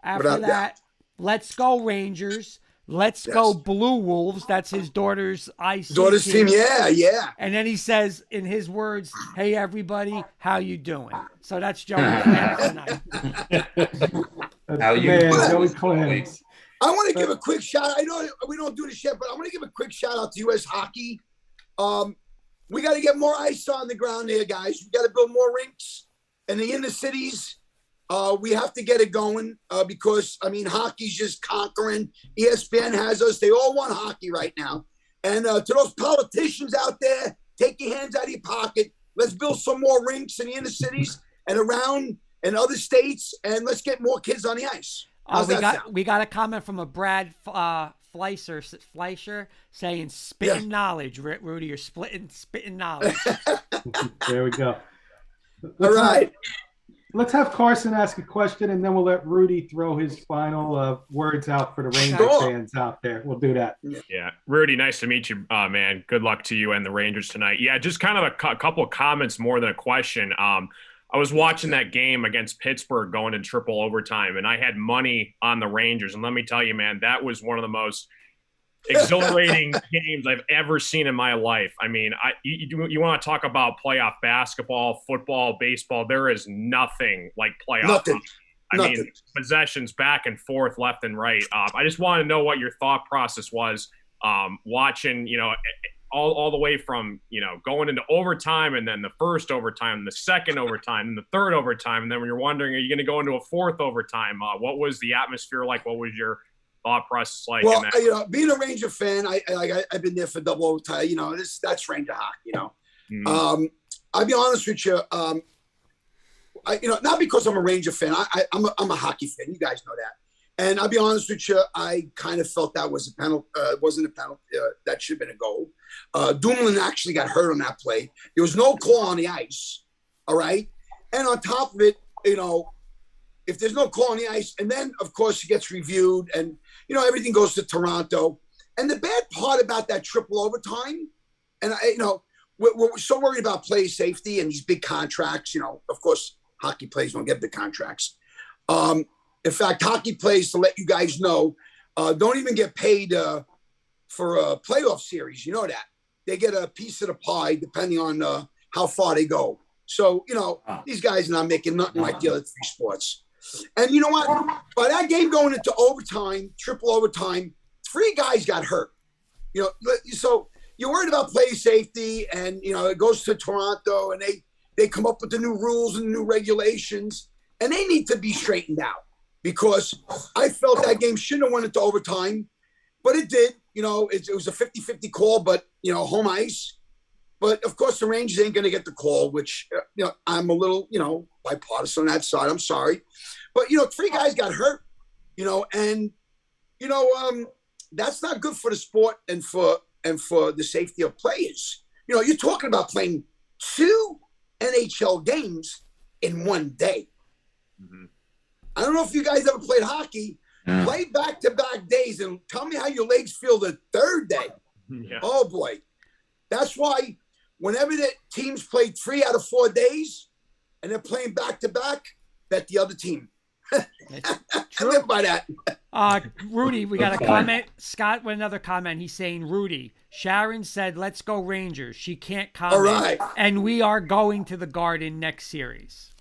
after Without a that, let's go Rangers. Let's go Blue Wolves. That's his daughter's IC team. Yeah. And then he says, in his words, hey, everybody, how you doing? So that's Joey Clams tonight. How you Man, Joey Clams. I want to give a quick shout out. I know we don't do this yet, but I want to give a quick shout out to U.S. Hockey. We got to get more ice on the ground here, guys. We got to build more rinks in the inner cities. We have to get it going because, hockey's just conquering. ESPN has us. They all want hockey right now. And to those politicians out there, take your hands out of your pocket. Let's build some more rinks in the inner cities and around in other states, and let's get more kids on the ice. We got a comment from a Brad Fleischer saying spitting knowledge, Rudy. You're spitting knowledge. There we go. All right. Let's have Carson ask a question, and then we'll let Rudy throw his final words out for the Ranger fans out there. We'll do that. Yeah. Rudy, nice to meet you, man. Good luck to you and the Rangers tonight. Yeah, just kind of a couple of comments more than a question. I was watching that game against Pittsburgh going in triple overtime, and I had money on the Rangers. And let me tell you, man, that was one of the most exhilarating games I've ever seen in my life. I mean, you want to talk about playoff basketball, football, baseball. There is nothing like playoff. Nothing. I mean, possessions back and forth, left and right. I just want to know what your thought process was watching, all the way from, going into overtime and then the first overtime, the second overtime, and the third overtime. And then when you're wondering, are you going to go into a fourth overtime? What was the atmosphere like? What was your thought process like? Well, being a Ranger fan, I've been there for double overtime. That's Ranger hockey. Mm-hmm. I'll be honest with you. Not because I'm a Ranger fan. I'm a hockey fan. You guys know that. And I'll be honest with you, I kind of felt that was a penalty. Wasn't a penalty. That should have been a goal. Dumoulin actually got hurt on that play. There was no call on the ice. All right. And on top of it, if there's no call on the ice, and then of course it gets reviewed, and everything goes to Toronto. And the bad part about that triple overtime, and we're so worried about player safety and these big contracts. Of course, hockey players don't get big contracts. In fact, hockey players, to let you guys know, don't even get paid for a playoff series. You know that. They get a piece of the pie depending on how far they go. So, these guys are not making nothing like the other three sports. And you know what? By that game going into overtime, triple overtime, 3 guys got hurt. So you're worried about player safety, and, it goes to Toronto, and they come up with the new rules and new regulations, and they need to be straightened out. Because I felt that game shouldn't have went into overtime, but it did. It was a 50-50 call, but, home ice. But, of course, the Rangers ain't going to get the call, which, I'm a little, bipartisan on that side. I'm sorry. But, 3 guys got hurt, and, that's not good for the sport and for the safety of players. You're talking about playing 2 NHL games in one day. Mm-hmm. I don't know if you guys ever played hockey. Yeah. Play back-to-back days and tell me how your legs feel the third day. Yeah. Oh, boy. That's why whenever the teams play 3 out of 4 days and they're playing back-to-back, bet the other team. I live by that. Rudy, we got a comment. Scott with another comment. He's saying, Rudy, Sharon said, let's go Rangers. She can't comment. All right. And we are going to the Garden next series.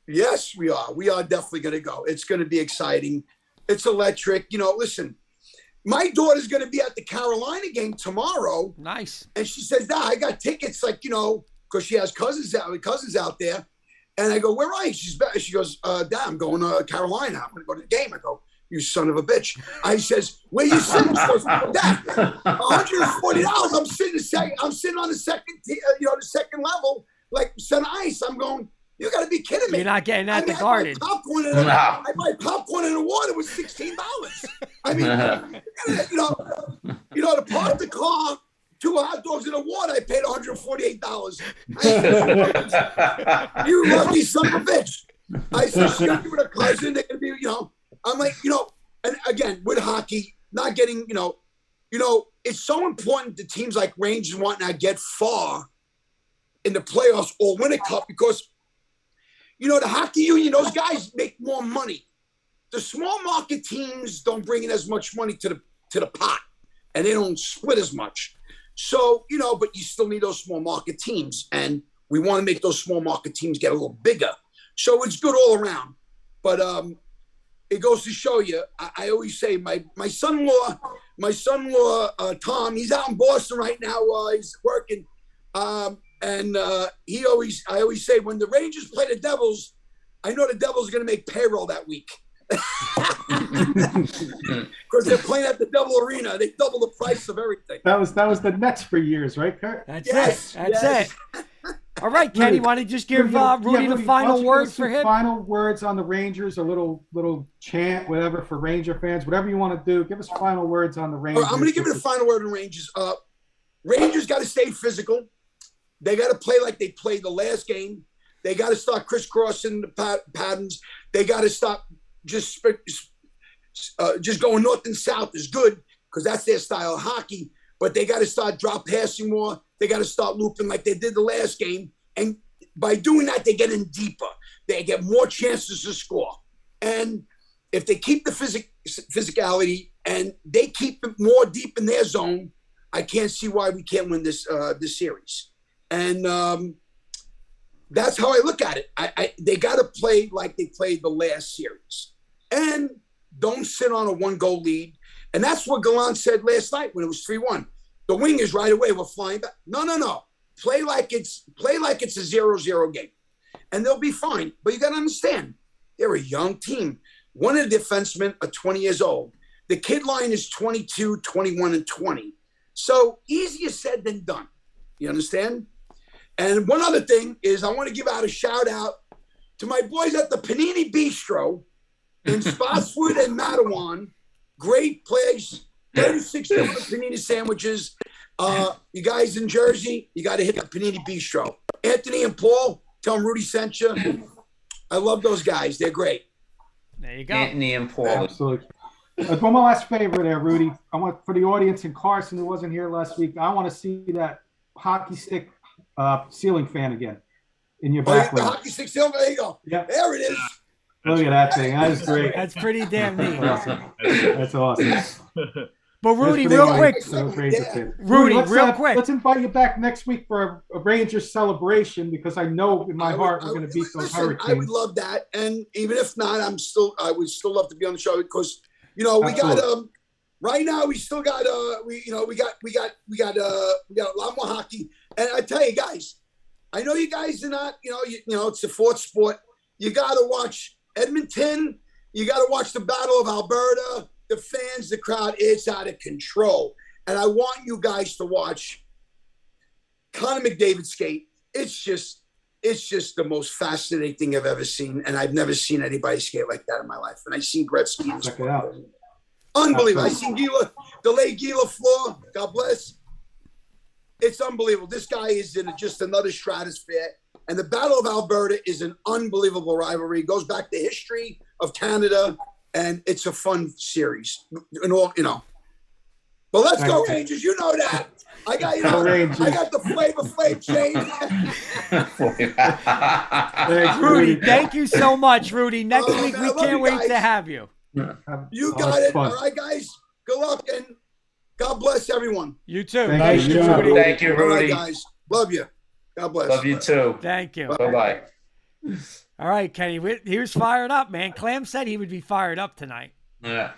Yes, we are. We are definitely going to go. It's going to be exciting. It's electric. Listen, my daughter's going to be at the Carolina game tomorrow. Nice. And she says, Dad, I got tickets, because she has cousins out there. And I go, where are you? She goes, Dad, I'm going to Carolina. I'm going to go to the game. I go, you son of a bitch. I says, where you sitting? She goes, Dad, $140. I'm sitting on the second, the second level, like center ice. I'm going, you got to be kidding me. You're not getting at the Garden. I buy popcorn and the water was $16. I mean, to park the car, 2 hot dogs and a water, I paid $148. You lucky son of a bitch. I said, she's going to be with a cousin. They're going to be, I'm like, and again, with hockey, not getting, it's so important that teams like Rangers want to get far in the playoffs or win a cup because, the hockey union, those guys make more money. The small market teams don't bring in as much money to the pot, and they don't split as much. So, but you still need those small market teams, and we want to make those small market teams get a little bigger. So it's good all around. But it goes to show you, I always say my son-in-law, Tom, he's out in Boston right now while he's working. And I always say, when the Rangers play the Devils, I know the Devils are going to make payroll that week. Because they're playing at the Devil Arena. They double the price of everything. That was the Nets for years, right, Kurt? That's it. All right, Kenny, want to just give Rudy the final words for him? Final words on the Rangers, a little chant, whatever, for Ranger fans, whatever you want to do. Give us final words on the Rangers. I'm going to give you the final word on Rangers. Rangers got to stay physical. They got to play like they played the last game. They got to start crisscrossing the patterns. They got to stop just going north and south is good because that's their style of hockey. But they got to start drop passing more. They got to start looping like they did the last game. And by doing that, they get in deeper. They get more chances to score. And if they keep the physicality and they keep it more deep in their zone, I can't see why we can't win this series. And that's how I look at it. They got to play like they played the last series. And don't sit on a 1-goal lead. And that's what Gallant said last night when it was 3-1. The wingers right away were flying back. No. Play like it's a 0-0 game. And they'll be fine. But you got to understand, they're a young team. One of the defensemen are 20 years old. The kid line is 22, 21, and 20. So easier said than done. You understand? And one other thing is I want to give out a shout out to my boys at the Panini Bistro in Spotswood and Matawan. Great place. 36 different panini sandwiches. You guys in Jersey, you got to hit the Panini Bistro. Anthony and Paul, tell them Rudy sent you. I love those guys. They're great. There you go. Anthony and Paul. Absolutely. One more last favor there, Rudy. I want for the audience in Carson who wasn't here last week. I want to see that hockey stick ceiling fan again in your background. The hockey stick ceiling. There you go. Yep. There it is. Look at that thing. That is great. That's pretty damn neat. That's awesome. But Rudy, real quick. Rudy, real quick. Let's invite you back next week for a Rangers celebration because I know in my heart we're going to beat those Hurricanes. I would love that, and even if not, I would still love to be on the show because we got right now we still got we got a lot more hockey, and I tell you guys, I know you guys are not it's a fourth sport. You got to watch Edmonton. You got to watch the Battle of Alberta. The fans, the crowd, it's out of control. And I want you guys to watch Connor McDavid skate. It's just the most fascinating thing I've ever seen. And I've never seen anybody skate like that in my life. And I've seen Gretzky. Check it out. Unbelievable. I've seen Gila Floor. God bless. It's unbelievable. This guy is in just another stratosphere. And the Battle of Alberta is an unbelievable rivalry. It goes back to history of Canada. And it's a fun series, and all. But let's go Rangers. You know that. I got I got the Flavor Flav chain. Rudy, thank you so much, Rudy. Next week we can't wait to have you. You got it. All right, guys. Good luck and God bless everyone. You too. Nice job, Rudy. Thank you, All right, Rudy. guys. Love you. God bless. Love you too. Thank you. Bye-bye. All right, Kenny. He was fired up, man. Clam said he would be fired up tonight. Yeah.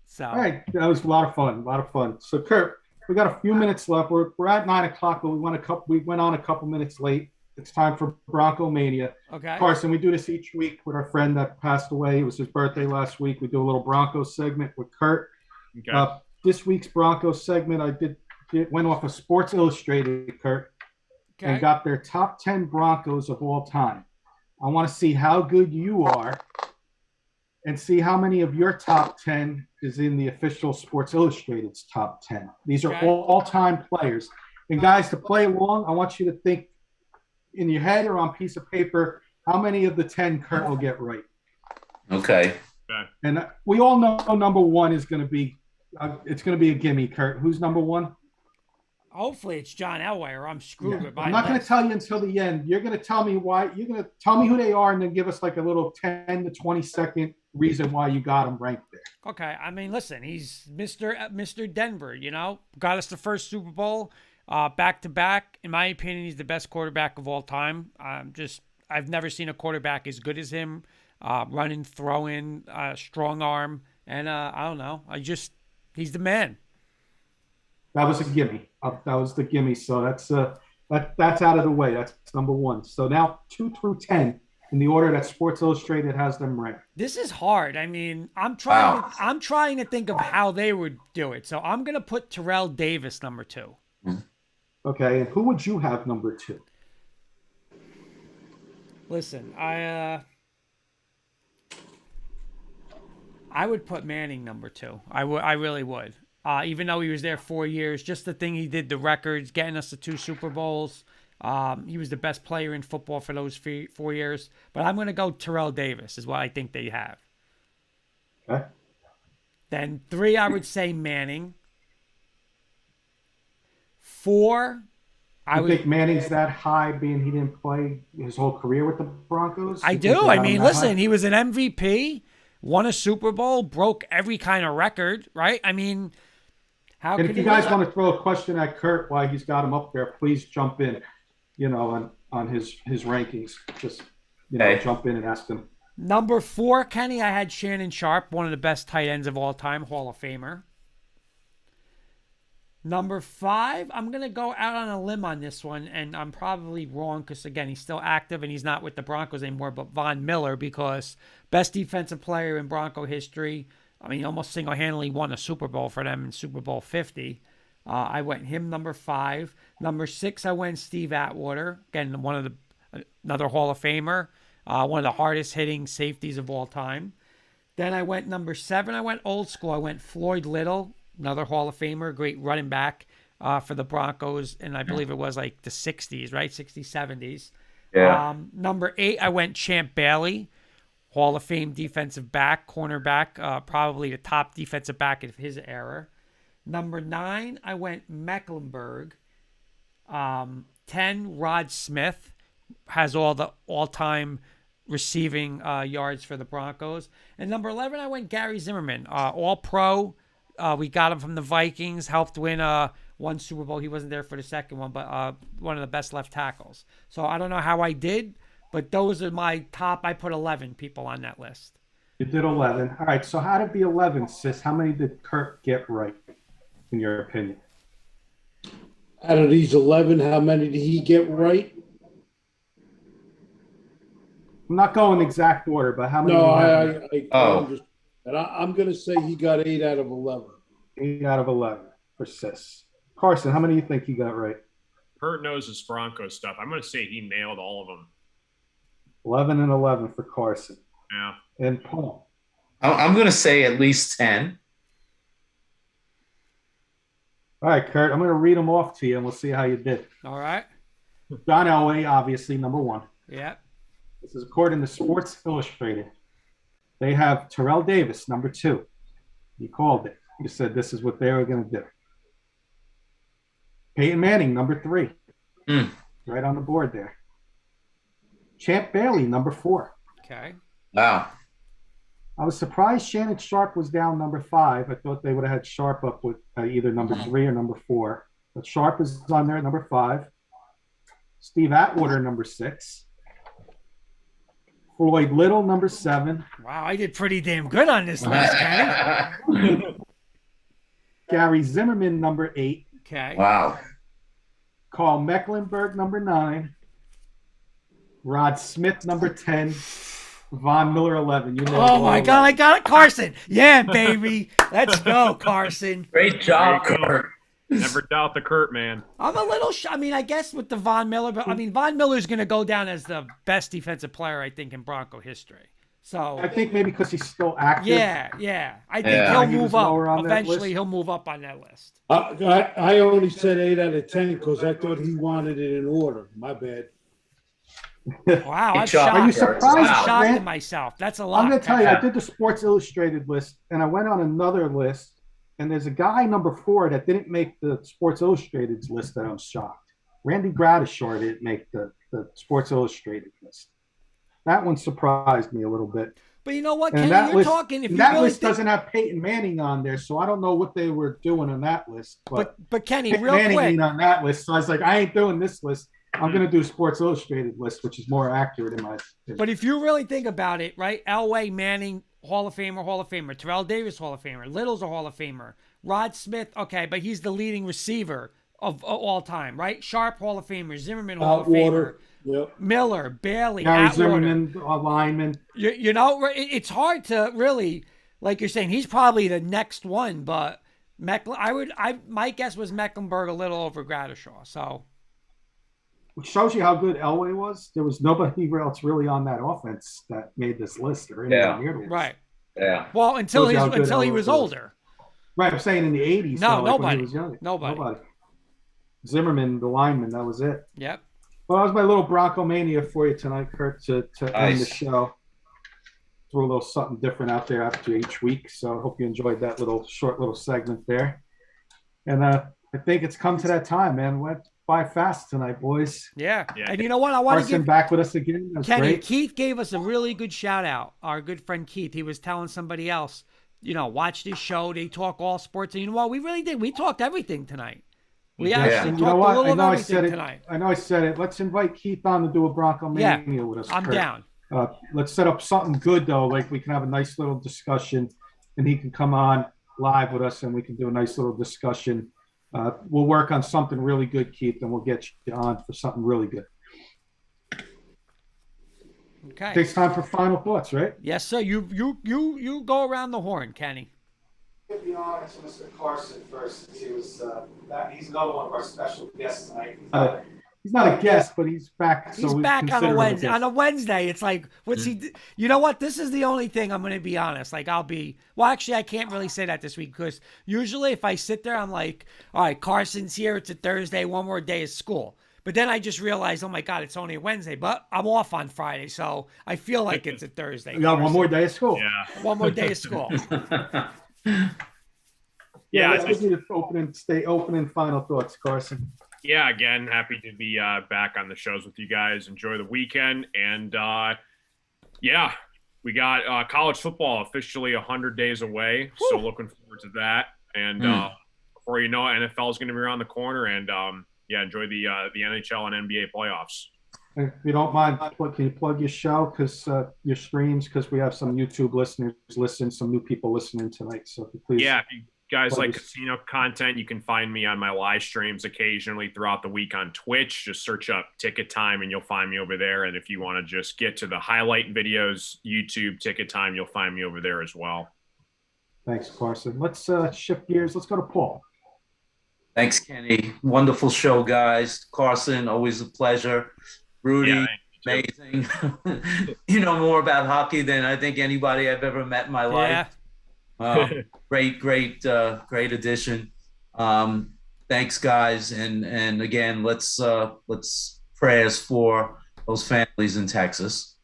So. All right, that was a lot of fun. A lot of fun. So, Kurt, we got a few minutes left. We're at 9 o'clock, but we went on a couple minutes late. It's time for Bronco Mania. Okay. Carson, we do this each week with our friend that passed away. It was his birthday last week. We do a little Bronco segment with Kurt. Okay. This week's Bronco segment, went off of Sports Illustrated, Kurt, Okay. and got their top 10 Broncos of all time. I want to see how good you are and see how many of your top 10 is in the official Sports Illustrated's top 10. These are Okay. all-time players. And guys, to play along, I want you to think in your head or on a piece of paper, how many of the 10 Kurt will get right. Okay. And we all know number one is going to be, it's going to be a gimme, Kurt. Who's number one? Hopefully it's John Elway, or I'm screwed with my I'm not going to list. tell you until the end. You're going to tell me why. You're going to tell me who they are and then give us like a little 10 to 20 second reason why you got them ranked there. Okay, I mean, listen, he's Mr. Denver, you know, got us the first Super Bowl, back to back. In my opinion, he's the best quarterback of all time. I've never seen a quarterback as good as him, running, throwing, strong arm, and I don't know, he's the man. That was a gimme. That was the gimme. So that's out of the way. That's number one. So now 2 through 10 in the order that Sports Illustrated has them ranked. This is hard. I mean, I'm trying to think of how they would do it. So I'm gonna put Terrell Davis number 2. Okay, and who would you have number 2? Listen, I would put Manning number 2. I really would. Even though he was there 4 years, just the thing he did, the records, getting us to 2 Super Bowls. He was the best player in football for those 4 years. But I'm going to go Terrell Davis is what I think they have. Okay. Then 3, I would say Manning. 4, I think Manning's that high, being he didn't play his whole career with the Broncos? I do. I mean, listen, he was an MVP, won a Super Bowl, broke every kind of record, right? I mean, how and could if you guys want to throw a question at Kurt why he's got him up there, please jump in, on his rankings. Just, jump in and ask him. Number 4, Kenny, I had Shannon Sharp, one of the best tight ends of all time, Hall of Famer. Number 5, I'm going to go out on a limb on this one, and I'm probably wrong because, again, he's still active and he's not with the Broncos anymore, but Von Miller, because best defensive player in Bronco history. I mean, he almost single-handedly won a Super Bowl for them in Super Bowl 50. I went him number 5. Number 6, I went Steve Atwater. Again, another Hall of Famer, one of the hardest-hitting safeties of all time. Then I went number 7. I went old school. I went Floyd Little, another Hall of Famer, great running back for the Broncos, and I believe it was like the 60s, right? 60s, 70s. Yeah. Number 8, I went Champ Bailey, Hall of Fame defensive back, cornerback, probably the top defensive back of his era. Number 9, I went Mecklenburg. 10, Rod Smith, has all the all-time receiving yards for the Broncos. And number 11, I went Gary Zimmerman, all-pro. We got him from the Vikings, helped win one Super Bowl. He wasn't there for the second one, but one of the best left tackles. So I don't know how I did, but those are my top. I put 11 people on that list. You did 11. All right, so how did the 11, sis? How many did Kurt get right, in your opinion? Out of these 11, how many did he get right? I'm not going exact order, but how many? No, I'm going to say he got 8 out of 11. 8 out of 11 for sis. Carson, how many do you think he got right? Kurt knows his Bronco stuff. I'm going to say he nailed all of them. 11 and 11 for Carson. Yeah. And Paul? I'm going to say at least 10. All right, Kurt, I'm going to read them off to you, and we'll see how you did. All right. John Elway, obviously, number 1. Yeah. This is according to Sports Illustrated. They have Terrell Davis, number 2. You called it. You said this is what they were going to do. Peyton Manning, number 3. Right on the board there. Champ Bailey, number 4. Okay. Wow. I was surprised Shannon Sharp was down number 5. I thought they would have had Sharp up with either number 3 or number 4. But Sharp is on there at number 5. Steve Atwater, number 6. Floyd Little, number 7. Wow, I did pretty damn good on this list, Kenny. Gary Zimmerman, number 8. Okay. Wow. Carl Mecklenburg, number 9. Rod Smith, number 10. Von Miller, 11. You know. Oh my God, I got it, Carson. Yeah, baby. Let's go, Carson. Great job, Kurt. Never doubt the Kurt, man. I'm a little, I mean, I guess with the Von Miller, but I mean, Von Miller's going to go down as the best defensive player, I think, in Bronco history. So I think maybe because he's still active. Yeah. I think he'll He was move up. lower on that Eventually, list. he'll move up on that list. I only said 8 out of 10 because I thought he wanted it in order. My bad. Wow, I'm Good job, shocked. Are you Kurt. surprised, I'm Wow. shocked Grant? in myself. That's a lot. I'm going to tell you, Yeah. I did the Sports Illustrated list, and I went on another list, and there's a guy, number 4, that didn't make the Sports Illustrated's list that I'm shocked. Randy Gradishar didn't make the Sports Illustrated list. That one surprised me a little bit. But you know what, And Kenny, that you're list, talking. If you that really list think, doesn't have Peyton Manning on there, so I don't know what they were doing on that list. But but Kenny, Peyton real Manning quick, ain't on that list, so I was like, I ain't doing this list. I'm going to do Sports Illustrated list, which is more accurate in my opinion. but if you really think about it, right? Elway, Manning, Hall of Famer. Terrell Davis, Hall of Famer. Little's a Hall of Famer. Rod Smith, okay, but he's the leading receiver of all time, right? Sharp, Hall of Famer. Zimmerman, Hall of Atwater. Famer. Yep. Miller, Bailey, Gary Atwater. Zimmerman, a lineman. You know, it's hard to really, like you're saying, he's probably the next one, but my guess was Mecklenburg a little over Gradishaw. So Which shows you how good Elway was. There was nobody else really on that offense that made this list or anywhere near the list. right. Yeah. Well, until Shows you how good he Elway was was. older. Right, I'm saying in the 80s. No, so, like, when nobody. he was younger. Nobody. Zimmerman, the lineman, that was it. Yep. Well, that was my little Bronco Mania for you tonight, Kurt, to end the show. Throw a little something different out there after each week. So I hope you enjoyed that short little segment there. And I think it's come to that time, man. Went by fast tonight, boys. Yeah. Yeah. And you know what? I want to Carson give back with us again. That's Kenny, great. Keith gave us a really good shout out. Our good friend Keith, he was telling somebody else, watch this show. They talk all sports. And you know what? We really did. We talked everything tonight. We actually And talked a little of everything tonight. I know I said it. Let's invite Keith on to do a Bronco Mania with us. I'm Kurt. down. Let's set up something good, though. Like we can have a nice little discussion, and he can come on live with us, and we can do a nice little discussion. We'll work on something really good, Keith, and we'll get you on for something really good. Okay. Takes time for final thoughts, right? Yes, sir. You go around the horn, Kenny. To be honest, Mr. Carson first. He's another one of our special guests tonight. He's not a guest, but he's back. He's so back on consider a him Wednesday. guest. On a Wednesday, it's like, what's he? You know what? This is the only thing I'm going to be honest. Like, well, actually, I can't really say that this week because usually if I sit there, I'm like, all right, Carson's here. It's a Thursday. One more day of school. But then I just realized, oh my God, it's only a Wednesday. But I'm off on Friday, so I feel like it's a Thursday. We got one more day of school. Yeah. One more day of school. Yeah, Let's give you the opening final thoughts, Carson. Yeah, again, happy to be back on the shows with you guys. Enjoy the weekend. And, yeah, we got college football officially 100 days away. Woo! So looking forward to that. And before you know it, NFL is going to be around the corner. And, yeah, enjoy the NHL and NBA playoffs. If you don't mind, can you plug your show, your streams, because we have some YouTube listeners some new people listening tonight. So if you please. Yeah, if you guys like casino content, you can find me on my live streams occasionally throughout the week on Twitch. Just search up Ticket Time and you'll find me over there. And if you want to just get to the highlight videos, YouTube Ticket Time, you'll find me over there as well. Thanks, Carson. Let's shift gears. Let's go to Paul. Thanks, Kenny. Wonderful show, guys. Carson, always a pleasure. Rudy, amazing. You know more about hockey than I think anybody I've ever met in my life. Great addition. Thanks, guys, and again, let's prayers for those families in Texas.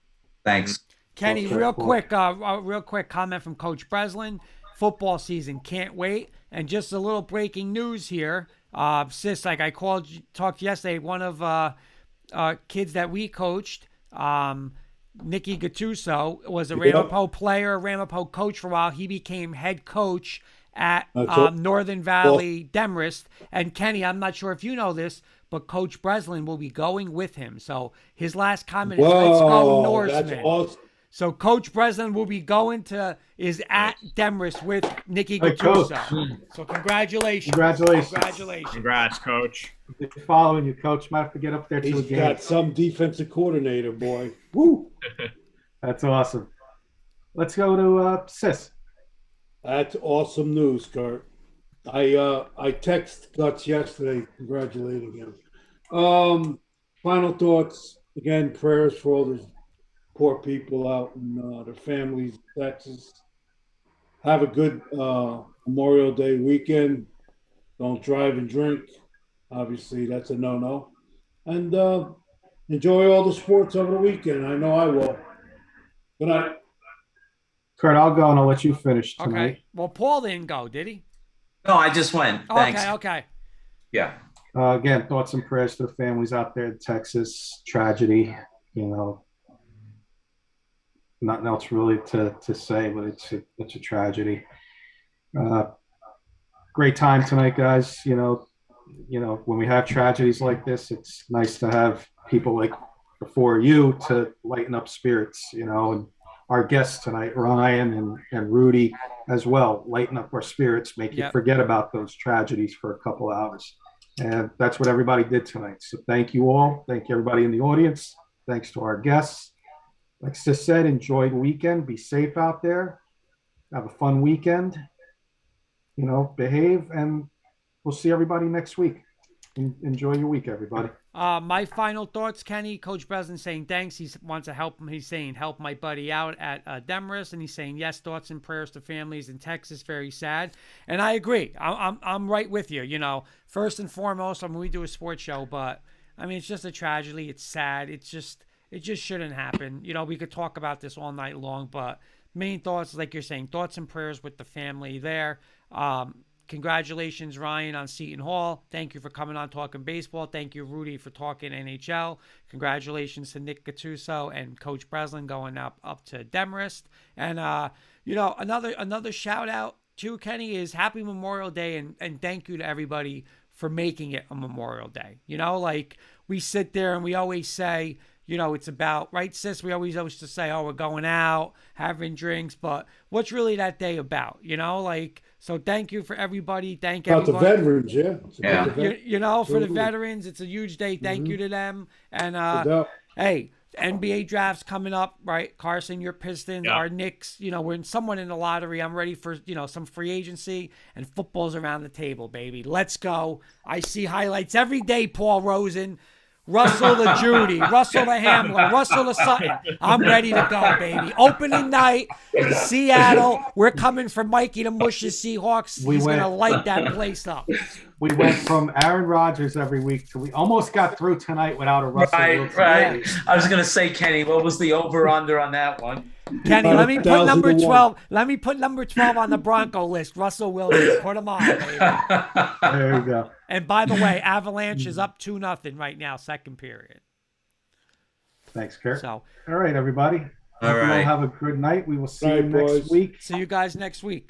Thanks, Kenny. Real quick comment from Coach Breslin. Football season, can't wait. And just a little breaking news here. Sis, like I talked yesterday, one of kids that we coached, Nicky Gattuso was a Yep. Ramapo player, Ramapo coach for a while. He became head coach at That's it. Northern Valley Demarest. And Kenny, I'm not sure if you know this, but Coach Breslin will be going with him. So his last comment is, "Let's go Whoa, that's Norsemen." awesome. So Coach Breslin will be going is at Demarest with Nicky Hey, Coach. Gattuso. So congratulations. Congratulations. Congratulations. Congrats, Coach. They're following you, Coach. Might have to get up there to a He's game. got some defensive coordinator, boy. Woo! That's awesome. Let's go to Sis. That's awesome news, Kurt. I text Guts yesterday congratulating him. Final thoughts. Again, prayers for all these poor people out in their families in Texas. Have a good Memorial Day weekend. Don't drive and drink. Obviously, that's a no-no. And enjoy all the sports over the weekend. I know I will. Good night. Kurt, I'll go and I'll let you finish tonight. Okay. Well, Paul didn't go, did he? No, I just went. Thanks. Okay. Yeah. Again, thoughts and prayers to the families out there in Texas. Tragedy, nothing else really to say, but it's a tragedy. Great time tonight, guys. When we have tragedies like this, it's nice to have people like before you to lighten up spirits, and our guests tonight, Ryan and Rudy as well, lighten up our spirits, make you forget about those tragedies for a couple hours. And that's what everybody did tonight. So thank you all. Thank you, everybody in the audience. Thanks to our guests. Like Sis said, enjoy the weekend. Be safe out there. Have a fun weekend. Behave, and we'll see everybody next week. Enjoy your week, everybody. My final thoughts, Kenny. Coach Breslin saying thanks. He wants to help him. He's saying help my buddy out at Demarest, and he's saying yes, thoughts and prayers to families in Texas. Very sad, and I agree. I'm right with you. First and foremost, we do a sports show, but it's just a tragedy. It's sad. It just shouldn't happen. We could talk about this all night long, but main thoughts, like you're saying, thoughts and prayers with the family there. Congratulations, Ryan, on Seton Hall. Thank you for coming on talking baseball. Thank you, Rudy, for talking NHL. Congratulations to Nick Gattuso and Coach Breslin going up to Demarest. And another shout out to Kenny is Happy Memorial Day, and thank you to everybody for making it a Memorial Day. We sit there and we always say, it's about, right, Sis? We always used to say, oh, we're going out, having drinks, but what's really that day about? So thank you for everybody. Thank About everyone. the veterans, yeah. For the veterans, it's a huge day. Thank you to them. And hey, NBA draft's coming up, right? Carson, your Pistons, our Knicks. We're somewhat in the lottery. I'm ready for some free agency, and football's around the table, baby. Let's go. I see highlights every day. Paul Rosen. Russell the Judy, Russell the Hamlin, Russell the Sutton. I'm ready to go, baby. Opening night, Seattle. We're coming for Mikey the Mush's Seahawks. He's going to light that place up. We went from Aaron Rodgers every week to we almost got through tonight without a Russell Wilson. Right. I was going to say, Kenny, what was the over-under on that one? Kenny, let me put number 12. Let me put number 12 on the Bronco list. Russell Wilson. Put him on, baby. There you go. And by the way, Avalanche is up 2-0 right now, second period. Thanks, Kurt. So, all right, everybody. All right. Have a good night. We will see you next week. See you guys next week.